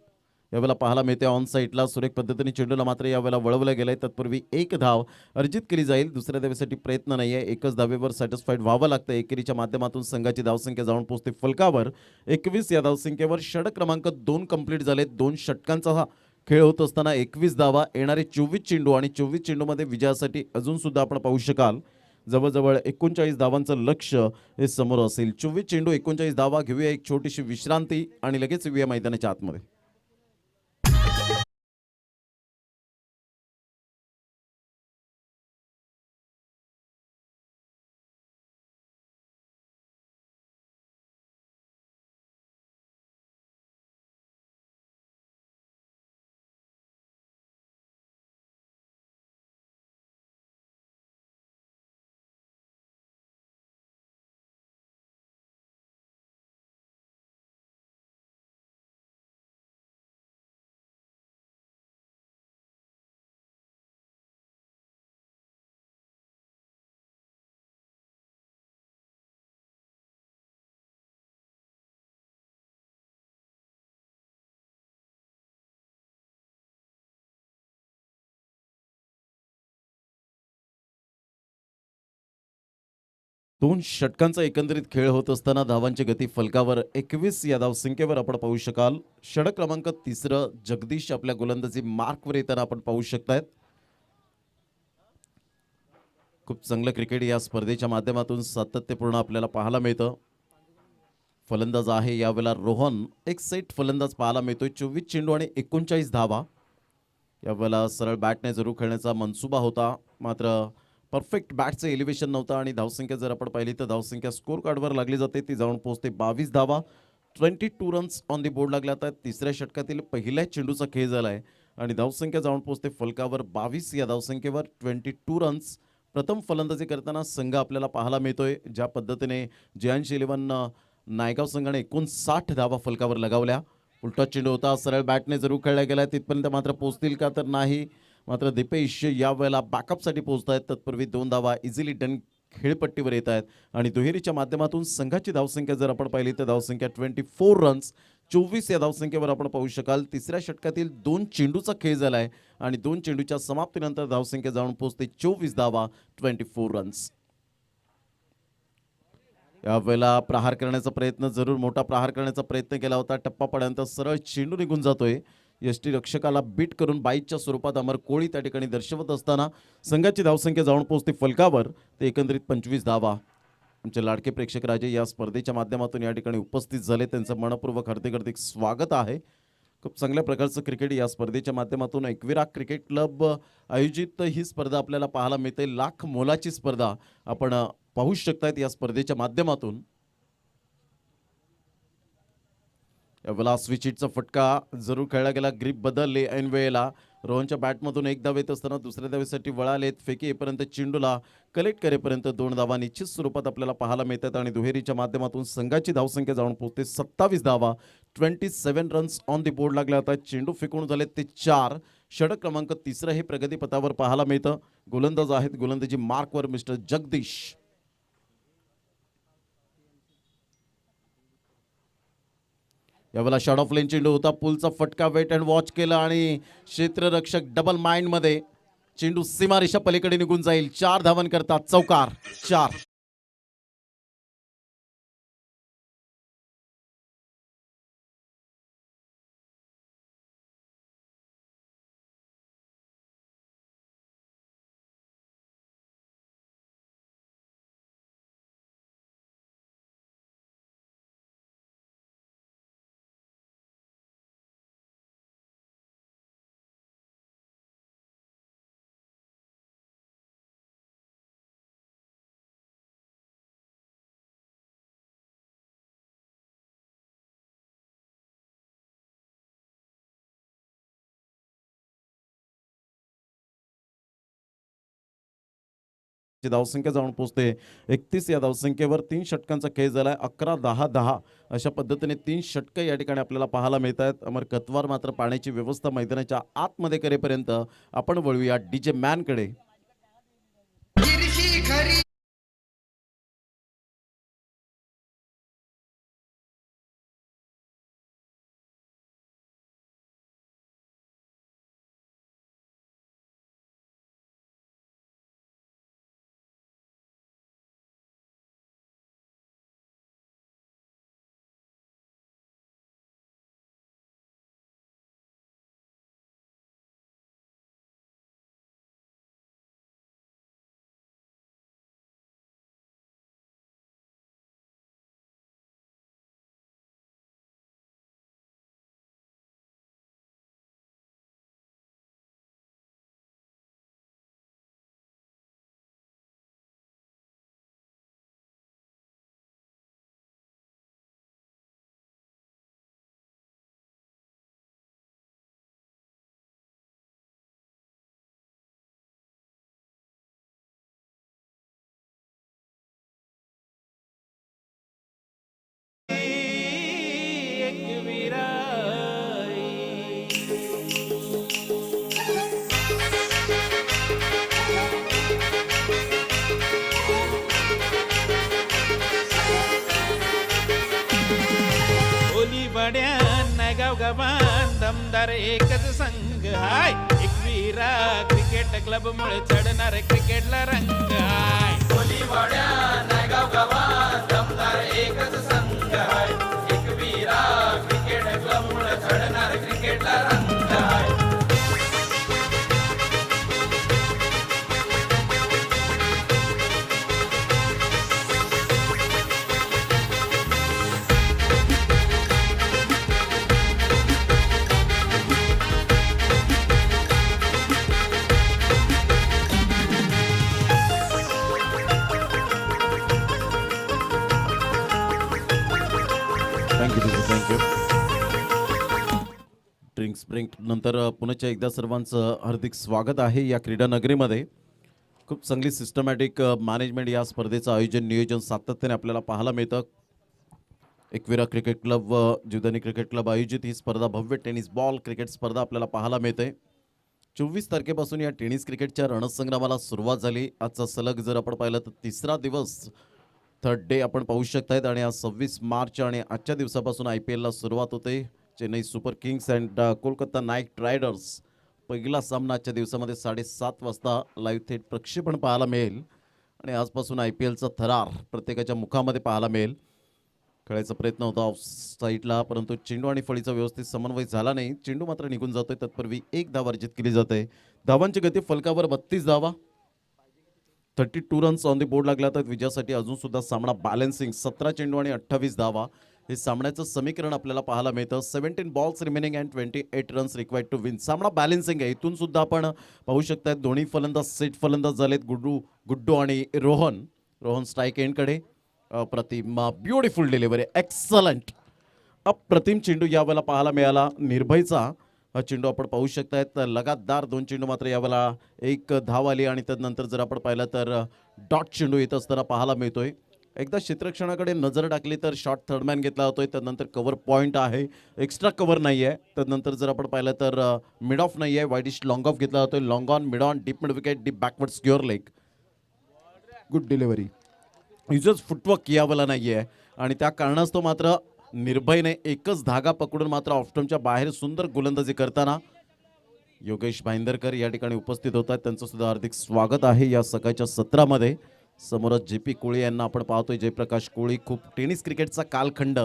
यावेळेला पाहायला मिळते. ऑन साईडला सुरेख पद्धतीने चेंडूला मात्र यावेळेला वळवलं गेलंय. तत्पूर्वी 1 धाव अर्जित केली जाईल. दुसऱ्या धावेसाठी प्रयत्न नाही आहे. एकच धावेवर सॅटिस्फाईड व्हावं लागतं. एकेरीच्या माध्यमातून संघाची धावसंख्या जाऊन पोहोचते फलकावर 21 या धावसंख्येवर. षटक क्रमांक 2 कंप्लीट झाले. 2 षटकांचा हा खेळ होत असताना 21 धावा, येणारे 24 चेंडू आणि 24 चेंडूमध्ये विजयासाठी अजून सुद्धा आपण पाहू शकाल जवळजवळ 39 धावांचं लक्ष हे समोर असेल. 24 चेंडू 39 धावा. घेऊया एक छोटीशी विश्रांती आणि लगेच येऊया मैदानाच्या आतमध्ये. दोन षटकांचा एकंदरीत खेळ होत असताना धावांची गती फलकावर 21 या धावसंख्येवर आपण पाहू शकाल. षटक क्रमांक 3 जगदीश आपल्या गोलंदाजी मार्कवर येताना आपण पाहू शकतायत. खूप चांगलं क्रिकेट या स्पर्धेच्या माध्यमातून सातत्यपूर्ण आपल्याला पाहायला मिळतं. फलंदाज आहे यावेळेला रोहन. एक सेट फलंदाज पाहायला मिळतोय. 24 चेंडू आणि 39 धावा. यावेळेला सरळ बॅटने जरूर खेळण्याचा मनसुबा होता, मात्र परफेक्ट बॅटचं एलिव्हेशन नव्हतं आणि धावसंख्या जर आपण पाहिली तर धावसंख्या स्कोर कार्डवर लागली जाते. ती जाऊन पोहोचते 22 धावा. 22 रन्स ऑन दी बोर्ड लागल्या. आता तिसऱ्या षटकातील पहिल्या चेंडूचा खेळ झाला आहे आणि धावसंख्या जाऊन पोहोचते फलकावर 22 या धावसंख्येवर. 22 रन्स. प्रथम फलंदाजी करताना संघ आपल्याला पाहायला मिळतोय. ज्या पद्धतीने जयांश 11 नायगाव संघाने 59 धावा फलकावर लगावल्या. उलटा चेंडू होता, सरळ बॅटने जरूर खेळला गेला. तिथपर्यंत मात्र पोहोचतील का तर नाही. मात्र दीपेश यावेळेला बॅकअपसाठी पोहोचत आहेत. तत्पूर्वी 2 धावा इझिली डन खेळपट्टीवर येत आहेत आणि दुहेरीच्या माध्यमातून संघाची धावसंख्या जर आपण पाहिली तर धावसंख्या 24 रन्स. 24 या धावसंख्येवर आपण पाहू शकाल. तिसऱ्या षटकातील 2 चेंडूचा खेळ झाला आहे आणि 2 चेंडूच्या समाप्तीनंतर धावसंख्या जाऊन पोहोचते 24 धावा. 24 रन्स. यावेळेला प्रहार करण्याचा प्रयत्न, जरूर मोठा प्रहार करण्याचा प्रयत्न केला होता. टप्पा पडल्यानंतर सरळ चेंडू निघून जातोय. यष्टी रक्षकाला बीट करून बाईटच्या स्वरूपात अमर कोळी त्या ठिकाणी दर्शवत असताना संघाची धावसंख्या जाऊन पोहोचते फलकावर. ते एकंदरीत 25 धावा. आमचे लाडके प्रेक्षक राजे या स्पर्धेच्या माध्यमातून या ठिकाणी उपस्थित झाले. त्यांचं मनपूर्वक हार्दिक स्वागत आहे. खूप चांगल्या प्रकारचं क्रिकेट या स्पर्धेच्या माध्यमातून एकविरा क्रिकेट क्लब आयोजित ही स्पर्धा आपल्याला पाहायला मिळते. लाख मोलाची स्पर्धा आपण पाहू शकतायत या स्पर्धेच्या माध्यमातून. यावेळेला स्विचिटचा फटका जरूर खेळला गेला. ग्रीप बदलले ऐन वेळेला. रोहनच्या बॅटमधून एक धाव येत असताना दुसऱ्या धावेसाठी वळालेत. फेकी येईपर्यंत चेंडूला कलेक्ट करेपर्यंत 2 धावा निश्चित स्वरूपात आपल्याला पाहायला मिळतात आणि दुहेरीच्या माध्यमातून संघाची धावसंख्या जाऊन पोहोचते 27 धावा. 27 रन्स ऑन दी बोर्ड लागल्या. आता चेंडू फेकून झालेत ते 4. षटक क्रमांक 3 हे प्रगतीपथावर पाहायला मिळतं. गोलंदाज आहेत गोलंदाजी मार्कवर मिस्टर जगदीश. यावेळेला शॉट ऑफ लेन चेंडू होता. पुलचा फटका वेट अँड वॉच केला आणि क्षेत्ररक्षक डबल माइंड मध्ये. चेंडू सीमारेषा पलीकडे निघून जाईल. 4 धावन करतात. चौकार. 4. धावसंख्या जाऊन पोहोचते 31 या धावसंख्येवर. 3 षटकांचा खेळ झालाय. 11-10-10 अशा पद्धतीने 3 षटकं या ठिकाणी आपल्याला पाहायला मिळत आहेत. अमर कतवार मात्र पाण्याची व्यवस्था मैदानाच्या आतमध्ये करेपर्यंत आपण वळूया डीजे मॅनकडे. नायगाव गावात दमदार एकच संघ हाय. एकविरा क्रिकेट क्लब मुळे चढणार क्रिकेटला रंग हाय. कोलीवाड्या नायगाव गवान दमदार एकच संघ आहे एकविरा क्रिकेट क्लब मुळे चढणार क्रिकेटला रंग आहे थँक्यू ड्रिंक्स ब्रेक नंतर पुन्हा एकदा सर्वांचं हार्दिक स्वागत आहे या क्रीडा नगरीमध्ये. खूप चांगली सिस्टमॅटिक मॅनेजमेंट या स्पर्धेचं आयोजन नियोजन सातत्याने आपल्याला पाहायला मिळतं. एकविरा क्रिकेट क्लब व जीवदानी क्रिकेट क्लब आयोजित ही स्पर्धा भव्य टेनिस बॉल क्रिकेट स्पर्धा आपल्याला पाहायला मिळते. 24 तारखेपासून या टेनिस क्रिकेटच्या रणसंग्रामाला सुरुवात झाली. आजचा सलग जर आपण पाहिलं तर तिसरा दिवस थर्ड डे आपण पाहू शकतायत आणि आज 26 मार्च आणि आजच्या दिवसापासून IPLला सुरुवात होते. Chennai super Kings and Kolkata night riders पहिला सामना आजच्या दिवसामध्ये 7:30 वाजता लाईव्ह थेट प्रक्षेपण पाहायला मिळेल आणि आजपासून IPLचा थरार प्रत्येकाच्या मुखामध्ये पाहायला मिळेल. खेळायचा प्रयत्न होता ऑफ साईडला परंतु चेंडू आणि फळीचा व्यवस्थित समन्वय झाला नाही. चेंडू मात्र निघून जातोय. तत्पूर्वी एक धाव अर्जित केली जाते. धावांची गती फलकावर 32 धावा 32 रन्स ऑन द बोर्ड लागला तर विजयासाठी अजून सुद्धा सामना बॅलन्सिंग 17 चेंडू आणि 28 धावा हे सामन्याचं समीकरण आपल्याला पाहायला मिळतं. 17 balls remaining and 28 runs required to win. सामना बॅलन्सिंग आहे. इथून सुद्धा आपण पाहू शकतात दोन्ही फलंदाज सेट फलंदाज झालेत. गुड्डू आणि रोहन स्ट्राईक एंडकडे. अप्रतिम ब्युटिफुल डिलिव्हरी एक्सलंट अप्रतिम चेंडू यावेळेला पाहायला मिळाला. निर्भयचा हा चेंडू आपण पाहू शकतायत. लगातार 2 चेंडू मात्र यावेळेला एक धाव आली आणि त्यानंतर जर आपण पाहिलं तर डॉट चेंडू येत असताना पाहायला मिळतोय. एकदा क्षेत्ररक्षणाकडे नजर टाकली तर शॉर्ट थर्डमॅन घेतला जातोय. त्यानंतर कव्हर पॉईंट आहे. एक्स्ट्रा कव्हर नाही आहे. त्यानंतर जर आपण पाहिलं तर मिड ऑफ नाही आहे. वाईडिश लॉंग ऑफ घेतला जातोय. Long on mid on deep mid wicket deep backward secure leg. Good delivery. Users footwork यावेळेला नाही आहे आणि त्या कारणास्तव मात्र निर्भयने एकच धागा पकडून मात्र ऑफस्टम्पच्या बाहेर सुंदर गोलंदाजी करताना योगेश भाईंदरकर या ठिकाणी उपस्थित होतात. त्यांचं सुद्धा हार्दिक स्वागत आहे या सकाळच्या सत्रामध्ये. समोरच JP कोळी यांना आपण पाहतोय. जयप्रकाश कोळी खूप टेनिस क्रिकेटचा कालखंड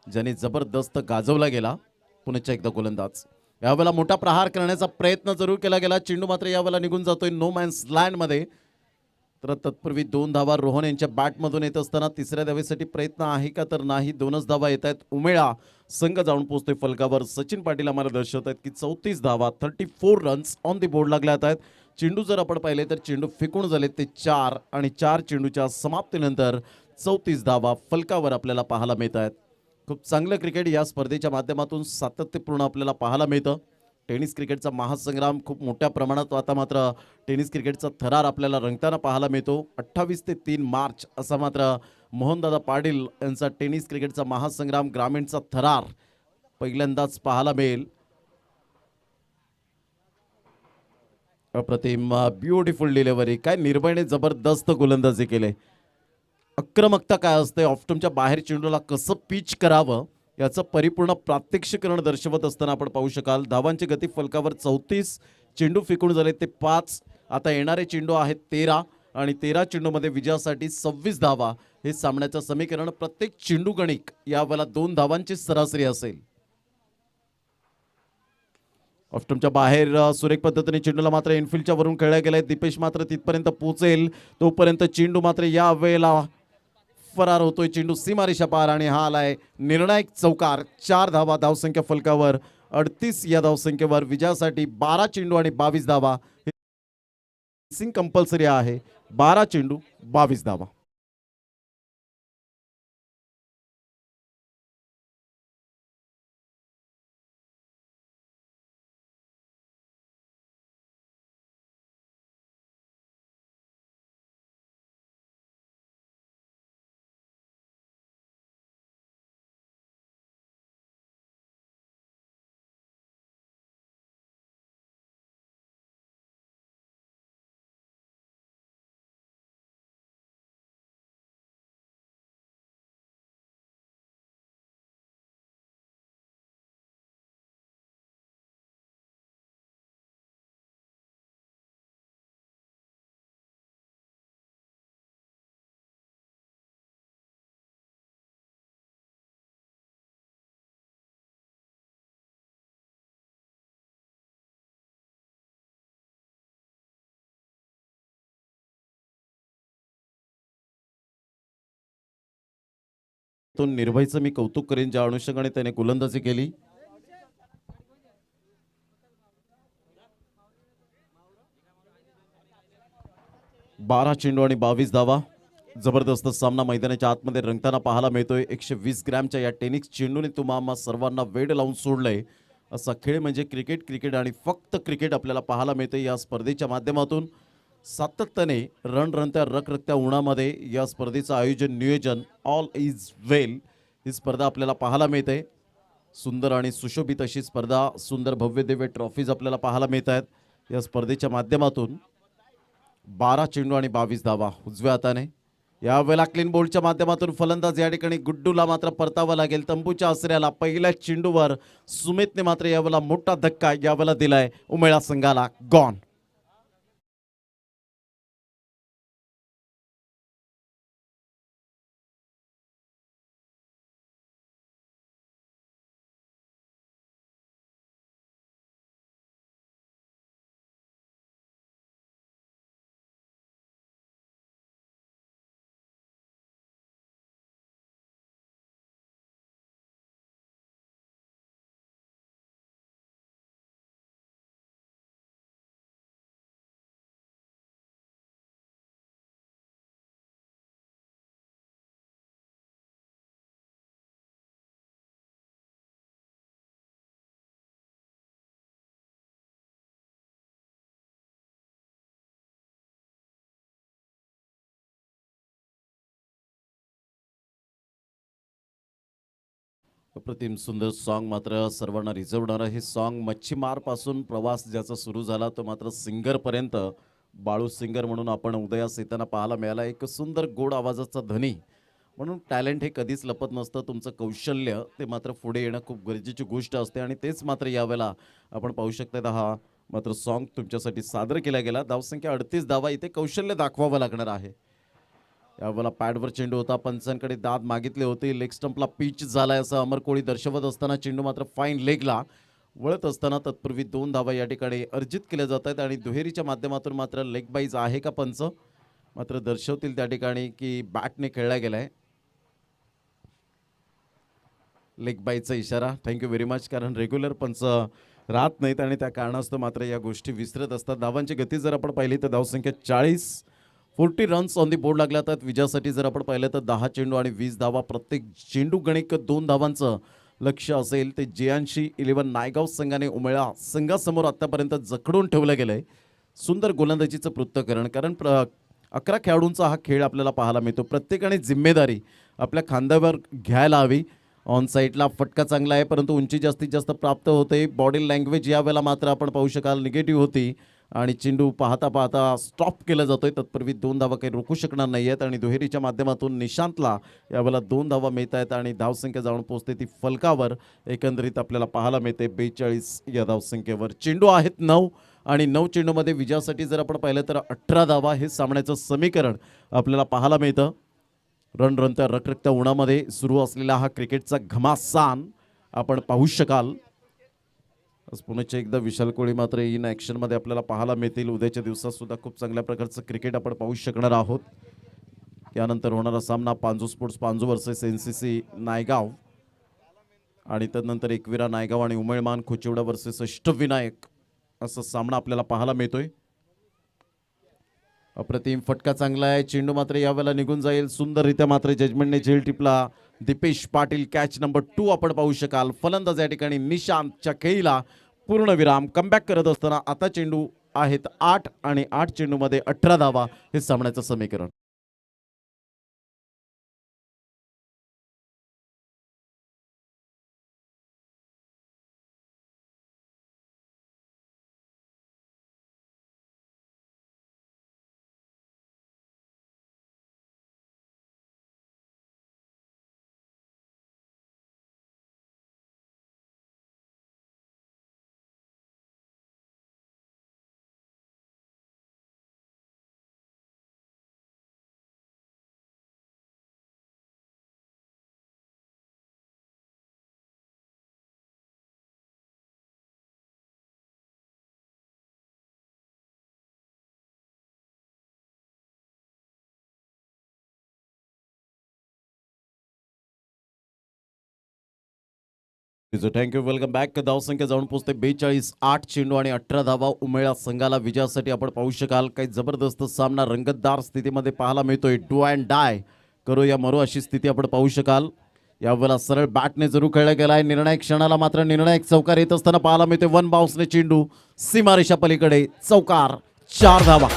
ज्याने जबरदस्त गाजवला गेला. पुन्हा एकदा गोलंदाज यावेळेला मोठा प्रहार करण्याचा प्रयत्न जरूर केला गेला. चेंडू मात्र यावेळेला निघून जातोय नो मॅन्स लँडमध्ये. तर तत्पूर्वी 2 धावा रोहन यांच्या बॅटमधून येत असताना तिसऱ्या धावेसाठी प्रयत्न आहे का तर नाही. 2च धावा येत आहेत. उमेळा संघ जाऊन पोहोचतोय फलकावर. सचिन पाटील आम्हाला दर्शवत आहेत की 34 धावा 34 रन्स ऑन दी बोर्ड लागल्यात आहेत. चेंडू जर आपण पाहिले तर चेंडू फेकून झाले ते 4 आणि 4 चेंडूच्या समाप्तीनंतर 34 धावा फलकावर आपल्याला पाहायला मिळत आहेत. खूप चांगलं क्रिकेट या स्पर्धेच्या माध्यमातून सातत्यपूर्ण आपल्याला पाहायला मिळतं. टेनिस क्रिकेटचा महासंग्राम खूप मोठ्या प्रमाणात आता मात्र टेनिस क्रिकेटचा थरार आपल्याला रंगताना पाहायला मिळतो. 28 ते 3 मार्च असा मात्र मोहनदादा पाटील यांचा टेनिस क्रिकेटचा महासंग्राम ग्रामीणचा थरार पहिल्यांदाच पाहायला मिळेल. अप्रतिम ब्युटिफुल डिलिव्हरी. काय निर्भयने जबरदस्त गोलंदाजी केले. आक्रमकता काय असते ऑफस्टम्पच्या बाहेर चेंडूला कसं पिच करावं याचं परिपूर्ण प्रात्यक्षिकरण दर्शवत असताना आपण पाहू शकाल. धावांची गती फलकावर 34 चेंडू फेकून झाले ते 5. आता येणारे चेंडू आहेत 13 आणि 13 चेंडूमध्ये विजयासाठी 26 धावा हे सामन्याचं समीकरण. प्रत्येक चेंडू गणिक यावेळेला 2 धावांची सरासरी असेल. ऑफस्टम्पच्या बाहेर सुरेख पद्धतीने चेंडूला मात्र इनफिल्डच्या वरून खेळला गेलाय. दीपेश मात्र तिथपर्यंत पोहोचेल तोपर्यंत चेंडू मात्र या वेळेला फरार होतोय. चेंडू सीमारेषा पार आणि हा आलाय निर्णायक चौकार. 4 धावा धावसंख्या फलकावर 38 या धावसंख्येवर विजयासाठी 12 चेंडू आणि 22 धावा. कंपल्सरी आहे. 12 चेंडू 22 धावा. तो निर्भयचं मी कौतुक करेन ज्या अनुषंगाने त्याने गोलंदाजी केली. बारा चेंडू आणि 22 धावा. जबरदस्त सामना मैदानाच्या आतमध्ये रंगताना पाहायला मिळतोय. 120 ग्रॅमच्या या टेनिस चेंडूने तुम्हा सर्वांना वेड लावून सोडलंय. असा खेळ म्हणजे क्रिकेट आणि फक्त क्रिकेट आपल्याला पाहायला मिळते या स्पर्धेच्या माध्यमातून. सातत्याने रणरणत्या रखरखत्या उन्हामध्ये या स्पर्धेचं आयोजन नियोजन ऑल इज वेल ही स्पर्धा आपल्याला पाहायला मिळते. सुंदर आणि सुशोभित अशी स्पर्धा, सुंदर भव्य दिव्य ट्रॉफीज आपल्याला पाहायला मिळत आहेत या स्पर्धेच्या माध्यमातून. 12 चेंडू आणि 22 धावा उजव्या हाताने. यावेळेला क्लीन बोल्डच्या माध्यमातून फलंदाज या ठिकाणी गुड्डूला मात्र परतावं लागेल. तंबूच्या आसऱ्याला पहिल्या चेंडूवर सुमितने मात्र यावेळेला मोठा धक्का यावेळेला दिलाय उमेळा संघाला. गॉन. अप्रतिम सुंदर सॉन्ग मात्र सर्वांना रिझवणारं हे सॉन्ग. मच्छीमार पासून प्रवास ज्याचा सुरू झाला तो मात्र सिंगर पर्यंत बाळू सिंगर म्हणून आपण उदयास येताना पाहायला मिळाला. एक सुंदर गोड आवाजाचा धनी म्हणून टॅलेंट हे कधीच लपत नसतं. तुमचं कौशल्य ते मात्र पुढे येणं खूप गरजेची गोष्ट असते आणि तेच मात्र यावेळेला आपण पाहू शकता. हा मात्र सॉन्ग तुमच्यासाठी सादर केला गेला. धावसंख्या 38 धावा. इथे कौशल्य दाखवावं लागणार आहे. यावेळेला पॅडवर चेंडू होता. पंचांकडे दाद मागितले होते. लेग स्टंपला पिच झालाय असं अमर कोळी दर्शवत असताना चेंडू मात्र फाईन लेगला वळत असताना तत्पूर्वी 2 धावा या ठिकाणी अर्जित केल्या जात आहेत आणि दुहेरीच्या माध्यमातून मात्र लेग बाईज आहे का पंच मात्र दर्शवतील त्या ठिकाणी की बॅटने खेळला गेलाय. लेग बाईचा इशारा. Thank you very much. कारण रेग्युलर पंच राहत नाहीत आणि त्या कारणास्तव मात्र या गोष्टी विसरत असतात. धावांची गती जर आपण पाहिली तर धावसंख्या 40 रन्स ऑन दी बोर्ड लागल्या आहेत विजयासाठी. जर आपण पाहिलं तर 10 चेंडू आणि 20 धावा. प्रत्येक चेंडू गणिक 2 धावांचं लक्ष असेल ते JNC 11 नायगाव संघाने उमेळा संघासमोर आतापर्यंत जखडून ठेवलं गेलंय. सुंदर गोलंदाजीचं पृथक्करण. कारण 11 खेळाडूंचा हा खेळ आपल्याला पाहायला मिळतो. प्रत्येकाने जिम्मेदारी आपल्या खांद्यावर घ्यायला हवी. ऑन साईडला फटका चांगला आहे परंतु उंची जास्तीत जास्त प्राप्त होते. बॉडी लँग्वेज यावेळेला मात्र आपण पाहू शकाल निगेटिव्ह होती आणि चेंडू पाहता पाहता स्टॉप केला जातोय. तत्पूर्वी 2 धावा काही रोखू शकणार नाही आहेत आणि दुहेरीच्या माध्यमातून निशांतला यावेळेला 2 धावा मिळत आहेत आणि धावसंख्या जाऊन पोहोचते ती फलकावर. एकंदरीत आपल्याला पाहायला मिळते 42 या धावसंख्येवर. चेंडू आहेत 9 आणि 9 चेंडूमध्ये विजयासाठी जर आपण पाहिलं तर 18 धावा हे सामन्याचं समीकरण आपल्याला पाहायला मिळतं. रणरणत्या रखरखत्या उन्हामध्ये सुरू असलेला हा क्रिकेटचा घमासान आपण पाहू शकाल. पुण्याच्या एकदा विशाल कोळी मात्र इन ॲक्शनमध्ये आपल्याला पाहायला मिळतील. उद्याच्या दिवसात सुद्धा खूप चांगल्या प्रकारचं क्रिकेट आपण पाहू शकणार आहोत. यानंतर होणारा सामना Panju sports Panju versus NCC Naigaon आणि त्यानंतर एकविरा नायगाव आणि उमळमान खोचिवडा वर्सेस अष्टविनायक असा सामना आपल्याला पाहायला मिळतोय. अप्रतिम फटका चांगला आहे. चेंडू मात्र यावेळेला निघून जाईल. सुंदररित्या मात्र जजमेंटने झेल टिपला. दीपेश पाटील कॅच नंबर 2 आपण पाहू शकाल. फलंदाज या ठिकाणी निशांतच्या खेळीला पूर्णविराम. कमबॅक करत असताना आता चेंडू आहेत 8 आणि 8 चेंडूमध्ये 18 धावा हे सामन्याचं समीकरण. थँक्यू. Welcome back. धावसंख्या जाऊन पोहोचते 42. 8 चेंडू आणि 18 धावा उमेळा संघाला विजयासाठी आपण पाहू शकाल. काही जबरदस्त सामना रंगतदार स्थितीमध्ये पाहायला मिळतोय. डू अँड डाय करो या मरो अशी स्थिती आपण पाहू शकाल. यावेळेला सरळ बॅटने जरूर खेळला गेलाय. निर्णायक क्षणाला मात्र निर्णायक चौकार येत असताना पाहायला मिळते. वन बाउन्सने चेंडू सीमारेषा पलीकडे चौकार. 4 धावा.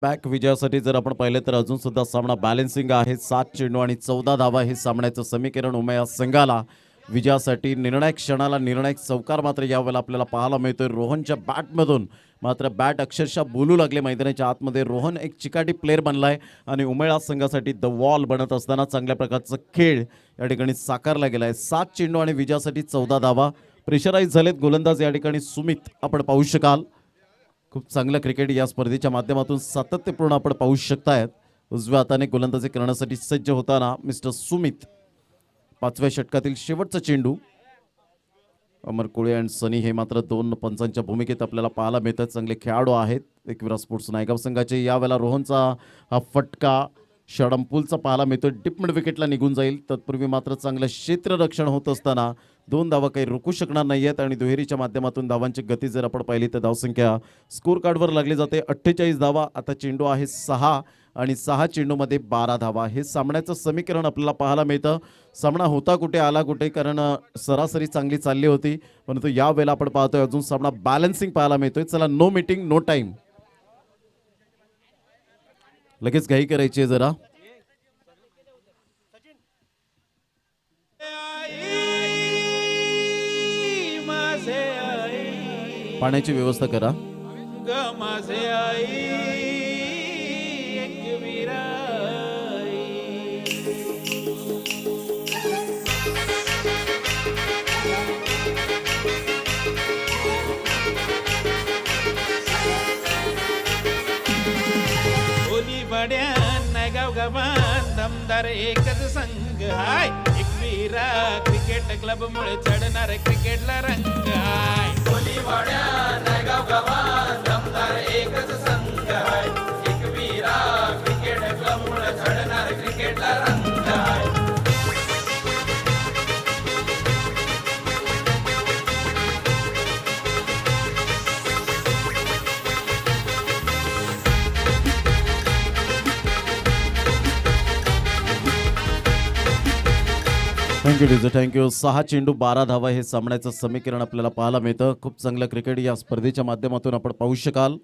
बॅक विजयासाठी जर आपण पाहिले तर अजून सुद्धा सामना बॅलन्सिंग आहे. 7 चेंडू आणि 14 धावा हे सामन्याचं समीकरण उमेया संघाला विजयासाठी निर्णायक क्षणाला निर्णायक चौकार मात्र यावेळेला आपल्याला पाहायला मिळतोय. रोहनच्या बॅटमधून मात्र बॅट अक्षरशः बोलू लागले मैदानाच्या आतमध्ये. रोहन एक चिकाटी प्लेअर बनलाय आणि उमेळा संघासाठी द वॉल बनत असताना चांगल्या प्रकारचा खेळ या ठिकाणी साकारला गेलाय. 7 चेंडू आणि विजयासाठी 14 धावा. प्रेशराईज झालेत गोलंदाज या ठिकाणी. सुमित आपण पाहू शकाल. खूप चांगलं क्रिकेट या स्पर्धेच्या माध्यमातून सातत्यपूर्ण आपण पाहू शकतायत. उजव्या हाताने गोलंदाजी करण्यासाठी सज्ज होताना मिस्टर सुमित. 5व्या षटकातील शेवटचा चेंडू. अमर कोळी अँड सनी हे मात्र 2 पंचांच्या भूमिकेत आपल्याला पाहायला मिळतात. चांगले खेळाडू आहेत एकविरा स्पोर्ट्स नायगाव संघाचे. यावेळेला रोहनचा हा फटका षडंपूलचा पाहायला मिळतो. डिप मिड विकेटला निघून जाईल. तत्पूर्वी मात्र चांगलं क्षेत्ररक्षण होत असताना 2 धावा काही रोखू शकणार नाही आहेत आणि दुहेरीच्या माध्यमातून धावांची गती जर आपण पाहिली तर धावसंख्या स्कोर कार्डवर लागली जाते. 48 धावा. आता चेंडू आहे 6 आणि 6 चेंडूमध्ये 12 धावा. हे सामन्याचं समीकरण आपल्याला पाहायला मिळतं. सामना होता कुठे आला कुठे, कारण सरासरी चांगली चालली होती, परंतु या वेळेला आपण पाहतोय अजून सामना बॅलन्सिंग पाहायला मिळतोय. चला, नो मीटिंग नो टाइम. लगेच घाई करायची आहे जरा. पाण्याची व्यवस्था करा. ग माझे आई एकविरा ओली बड्या नायगाव गावात दमदार एकच संघ हाय. एकविरा क्रिकेट क्लब मुळे चढणार क्रिकेटला रंग हाय. कोलीवाड्या नायगाव गावात दमदार एकच संघ आहे. एकविरा क्रिकेट क्लब मुळे झडणार क्रिकेटला रंग आहे. Thank you Dizo, thank you. 6 चेंडू 12 धावा हे सामन्याचं समीकरण आपल्याला पाहायला मिळतं. खूप चांगलं क्रिकेट या स्पर्धेच्या माध्यमातून आपण पाहू शकाल.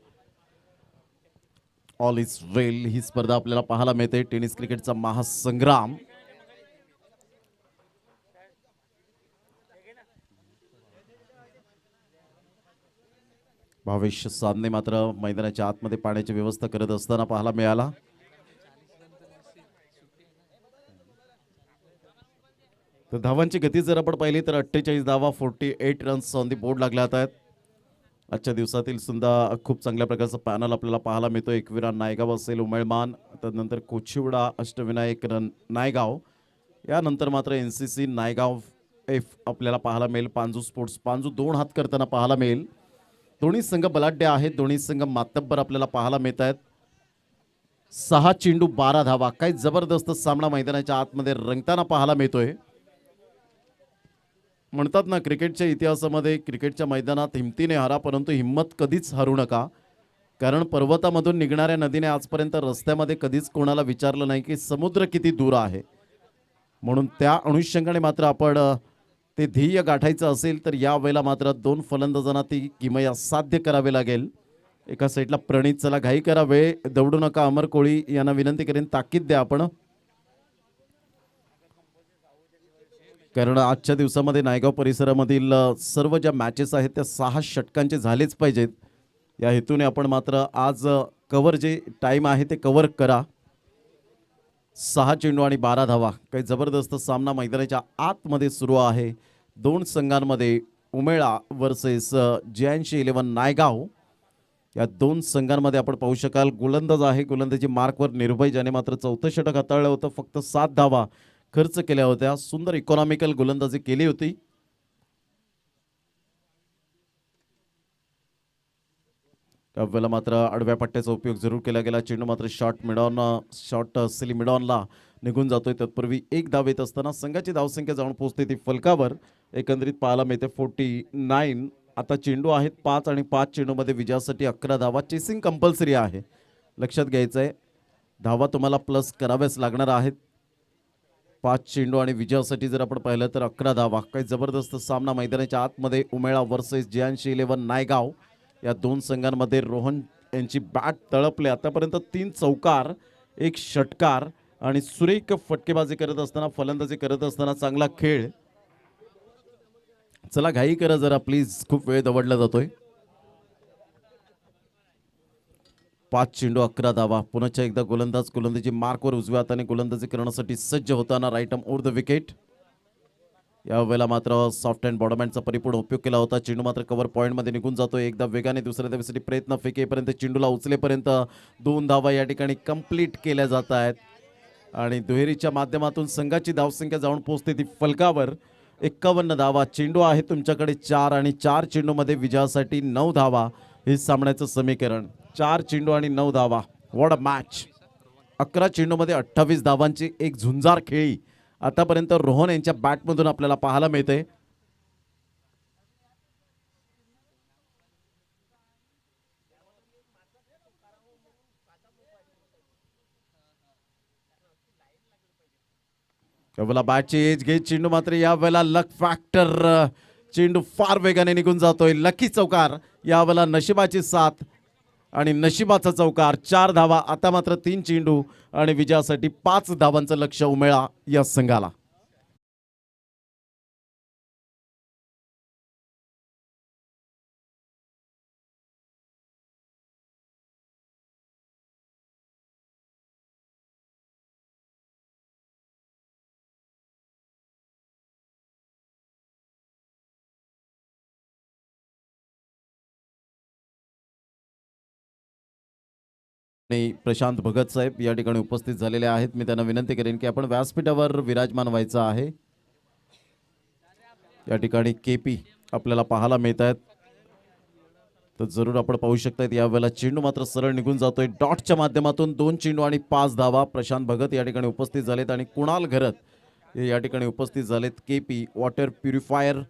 ऑल इज वेल ही स्पर्धा आपल्याला पाहायला मिळते. टेनिस क्रिकेटचा महासंग्राम. भावेश साधने मात्र मैदानाच्या आतमध्ये पाण्याची व्यवस्था करत असताना पाहायला मिळाला. तर धावांची गती जर आपण पाहिली तर 48 धावा, 48 रन्स ऑन दी बोर्ड लागल्या आहेत. आजच्या दिवसातील सुद्धा खूप चांगल्या प्रकारचं पॅनल आपल्याला पाहायला मिळतो. एकविरा नायगाव असेल, उमळमान, त्यानंतर कोचिवडा, अष्टविनायक नायगाव, यानंतर मात्र NCC नायगाव एफ आपल्याला पाहायला मिळेल. पांजू स्पोर्ट्स पांजू 2 हात करताना पाहायला मिळेल. दोन्ही संघ बलाढ्य आहेत. दोन्ही संघ मातब्बर आपल्याला पाहायला मिळत आहेत. 6 चेंडू 12 धावा. काही जबरदस्त सामना मैदानाच्या आतमध्ये रंगताना पाहायला मिळतोय. म्हणतात ना, क्रिकेटच्या इतिहासामध्ये क्रिकेटच्या मैदानात हिमतीने हारा, परंतु हिम्मत कधीच हरू नका. कारण पर्वतामधून निघणाऱ्या नदीने आजपर्यंत रस्त्यामध्ये कधीच कोणाला विचारलं नाही की समुद्र किती दूर आहे. म्हणून त्या अनुषंगाने मात्र आपण ते ध्येय गाठायचं असेल तर या वेळेला मात्र 2 फलंदाजांना ती किमया साध्य करावे लागेल. एका साईडला प्रणित. चला घाई करा, वेळ दौडू नका. अमर कोळी यांना विनंती करेन, ताकीद द्या आपण, कारण आजच्या दिवसामध्ये नायगाव परिसरामधील सर्व ज्या मॅचेस आहेत त्या 6 षटकांचे झालेच पाहिजेत. या हेतूने आपण मात्र आज कव्हर जे टाईम आहे ते कव्हर करा. 6 चेंडू आणि 12 धावा. काही जबरदस्त सामना मैदानाच्या आतमध्ये सुरू आहे. 2 संघांमध्ये उमेळा वर्सेस JNC11 नायगाव. या 2 संघांमध्ये आपण पाहू शकाल गोलंदाज आहे. गोलंदाजी मार्कवर निर्भय, ज्याने मात्र 4थं षटक हाताळलं होतं. फक्त 7 धावा खर्च केल्या होत्या. सुंदर इकॉनॉमिकल गोलंदाजी केली होती. त्यावेळेला मात्र आडव्या पट्ट्याचा उपयोग जरूर केला गेला. चेंडू मात्र शॉर्ट सिली मिडॉनला निघून जातोय. तत्पूर्वी एक धाव येत असताना संघाची धावसंख्या जाऊन पोहोचते ती फलकावर. एकंदरीत पाहायला मिळते 49. आता चेंडू आहेत 5 आणि 5 चेंडूमध्ये विजयासाठी 11 धावा. चेसिंग कंपल्सरी आहे, लक्षात घ्यायचं आहे. धावा तुम्हाला प्लस कराव्याच लागणार आहेत. 5 चेंडू आणि विजयासाठी जर आपण पाहिलं तर 11 धावा. काही जबरदस्त सामना मैदानाच्या आतमध्ये उमेळा वर्सेस JNC11 नायगाव. या 2 संघांमध्ये रोहन यांची बॅट तळपले. आतापर्यंत 3 चौकार, 1 षटकार आणि सुरेख फटकेबाजी करत असताना, फलंदाजी करत असताना चांगला खेळ. चला घाई करा जरा प्लीज, खूप वेळ दवडला जातोय. 5 चेंडू 11 धावा. पुन्हा एकदा गोलंदाजी मार्कवर उजव्या हाताने गोलंदाजी करण्यासाठी सज्ज होताना right arm over the wicket. यावेळेला मात्र सॉफ्ट अँड बॉटम हँडचा परिपूर्ण उपयोग केला होता. चेंडू मात्र कव्हर पॉईंटमध्ये निघून जातो. एकदा वेगाने दुसऱ्या धावेसाठी प्रयत्न, फेकेपर्यंत चेंडूला उचलेपर्यंत 2 धावा या ठिकाणी कंप्लीट केल्या जात आहेत. आणि दुहेरीच्या माध्यमातून संघाची धावसंख्या जाऊन पोहोचते ती फलकावर 51 धावा. चेंडू आहे तुमच्याकडे 4 आणि 4 चेंडूमध्ये विजयासाठी 9 धावा. हे सामन्याचं समीकरण. 4 चेंडू आणि 9 धावा. What a match. 11 चेंडूमध्ये 28 धावांची एक झुंजार खेळी आतापर्यंत रोहन यांच्या बॅटमधून आपल्याला पाहायला मिळते. यावेळेला बॅटची एज घेत चेंडू मात्र यावेळेला लक फॅक्टर. चेंडू फार वेगाने निघून जातोय. लकी चौकार. यावेळेला नशिबाची साथ आणि नशिबाचा चौकार. 4 धावा. आता मात्र 3 चेंडू आणि विजयासाठी 5 धावांचं लक्ष उमेळा या संघाला. आणि प्रशांत भगत साहेब या ठिकाणी उपस्थित झालेले आहेत. मी त्यांना विनंती करेन की आपण व्यासपीठावर विराजमान व्हायचं आहे. या ठिकाणी KP आपल्याला पाहायला मिळत आहेत, तर जरूर आपण पाहू शकतायत. यावेळेला चेंडू मात्र सरळ निघून जातोय डॉटच्या माध्यमातून. 2 चेंडू आणि 5 धावा. प्रशांत भगत या ठिकाणी उपस्थित झालेत आणि कुणाल घरत हे या ठिकाणी उपस्थित झालेत. KP water purifier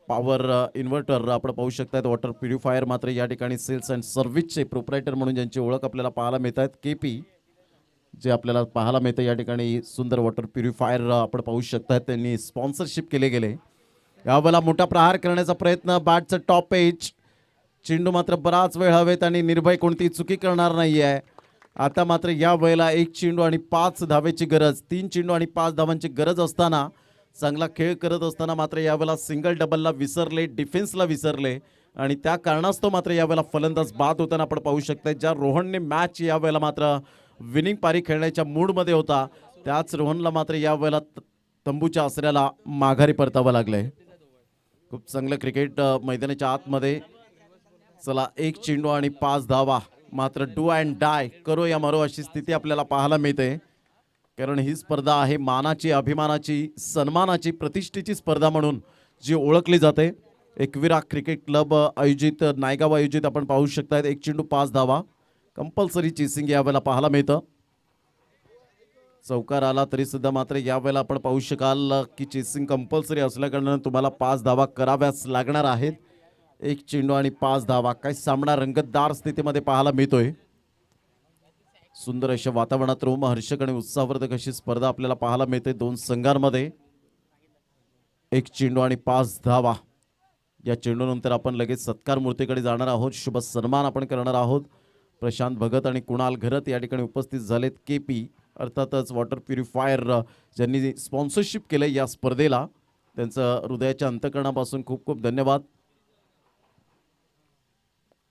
power inverter आपण पाहू शकतात. वॉटर प्युरिफायर मात्र या ठिकाणी सेल्स अँड सर्व्हिसचे प्रोप्रायटर म्हणून ज्यांची ओळख आपल्याला पाहायला मिळत आहेत. KP जे आपल्याला पाहायला मिळतं या ठिकाणी सुंदर वॉटर प्युरिफायर आपण पाहू शकतात. त्यांनी स्पॉन्सरशिप केले गेले. यावेळेला मोठा प्रहार करण्याचा प्रयत्न. बॅटचं टॉप एज. चेंडू मात्र बराच वेळ हवेत आणि निर्भय कोणती चुकी करणार नाही आहे. आता मात्र या वेळेला 1 चेंडू आणि 5 धावेची गरज. 3 चेंडू आणि 5 धावांची गरज असताना, चांगला खेळ करत असताना मात्र यावेळेला सिंगल डबलला विसरले, डिफेन्सला विसरले आणि त्या कारणास्तव मात्र यावेळेला फलंदाज बाद होताना आपण पाहू शकता. ज्या रोहनने मॅच यावेळेला मात्र विनिंग पारी खेळण्याच्या मूडमध्ये होता, त्याच रोहनला मात्र यावेळेला तंबूच्या आसऱ्याला माघारी परतावं लागलंय. खूप चांगलं क्रिकेट मैदानाच्या आतमध्ये. चला 1 चेंडू आणि 5 धावा. मात्र डू अँड डाय, करो या मरो अशी स्थिती आपल्याला पाहायला मिळते. कारण ही स्पर्धा आहे मानाची, अभिमानाची, सन्मानाची, प्रतिष्ठेची स्पर्धा म्हणून जी ओळखली जाते. एकविरा क्रिकेट क्लब आयोजित, नायगाव आयोजित आपण पाहू शकतायत. 1 चेंडू 5 धावा. कंपल्सरी चेसिंग यावेळेला पाहायला मिळतं. चौकार आला तरी सुद्धा मात्र यावेळेला आपण पाहू शकाल की चेसिंग कंपल्सरी असल्याकारणानं तुम्हाला 5 धावा कराव्याच लागणार आहेत. 1 चेंडू आणि 5 धावा. काही सामना रंगतदार स्थितीमध्ये पाहायला मिळतोय. सुंदर अशा वातावरणात रोमहर्षक आणि उत्साहवर्धक अशी स्पर्धा आपल्याला पाहायला मिळते 2 संघांमध्ये. 1 चेंडू आणि 5 धावा. या चेंडूनंतर आपण लगेच सत्कार मूर्तीकडे जाणार आहोत. शुभ सन्मान आपण करणार आहोत. प्रशांत भगत आणि कुणाल घरत या ठिकाणी उपस्थित झालेत. KP अर्थातच वॉटर प्युरिफायर ज्यांनी स्पॉन्सरशिप केलं या स्पर्धेला, त्यांचं हृदयाच्या अंतकरणापासून खूप खूप धन्यवाद.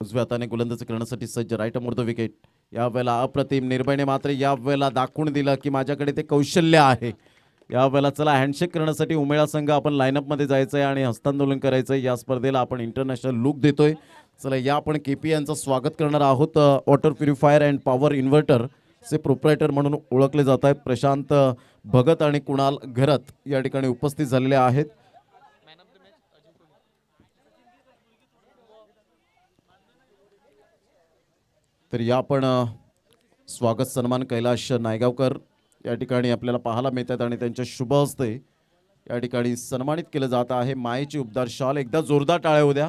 उजव्या हाताने गोलंदाजी करण्यासाठी सज्ज राईट मोर द विकेट. यावेळेला अप्रतिम निर्भयने मात्र यावेळेला दाखवून दिलं की माझ्याकडे ते कौशल्य आहे. यावेळेला चला हँडशेक करण्यासाठी उमेळा संघ आपण लाईनअपमध्ये जायचं आहे आणि हस्तांदोलन करायचं आहे. या स्पर्धेला आपण इंटरनॅशनल लुक देतोय. चला या आपण KP यांचं स्वागत करणार आहोत. Water purifier and power inverter चे प्रोप्रायटर म्हणून ओळखले जात आहेत प्रशांत भगत आणि कुणाल घरत या ठिकाणी उपस्थित झालेले आहेत. तर या आपण स्वागत सन्मान कैलाश नायगावकर या ठिकाणी आपल्याला पाहायला मिळतात आणि त्यांच्या शुभ हस्ते या ठिकाणी सन्मानित केलं जात आहे. मायेची उबदार शाल. एकदा जोरदार टाळ्या होऊ द्या.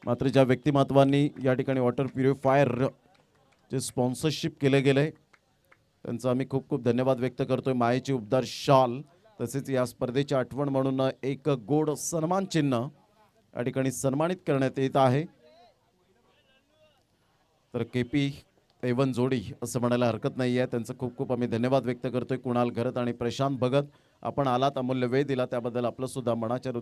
मात्र ज्या व्यक्तिमत्वांनी या ठिकाणी वॉटर प्युरिफायर जे स्पॉन्सरशिप केलं गेलंय त्यांचा आम्ही खूप खूप धन्यवाद व्यक्त करतोय. मायेची उबदार शाल तसेच या स्पर्धेची आठवण म्हणून एक गोड सन्मान चिन्ह या ठिकाणी सन्मानित करण्यात येत आहे. तर KP एवन जोडी असं म्हणायला हरकत नाही आहे. त्यांचं खूप खूप आम्ही धन्यवाद व्यक्त करतोय. कुणाल घरत आणि प्रशांत भगत आपण आलात, अमूल्य वेळ दिला त्याबद्दल आपलं सुद्धा मनाच्या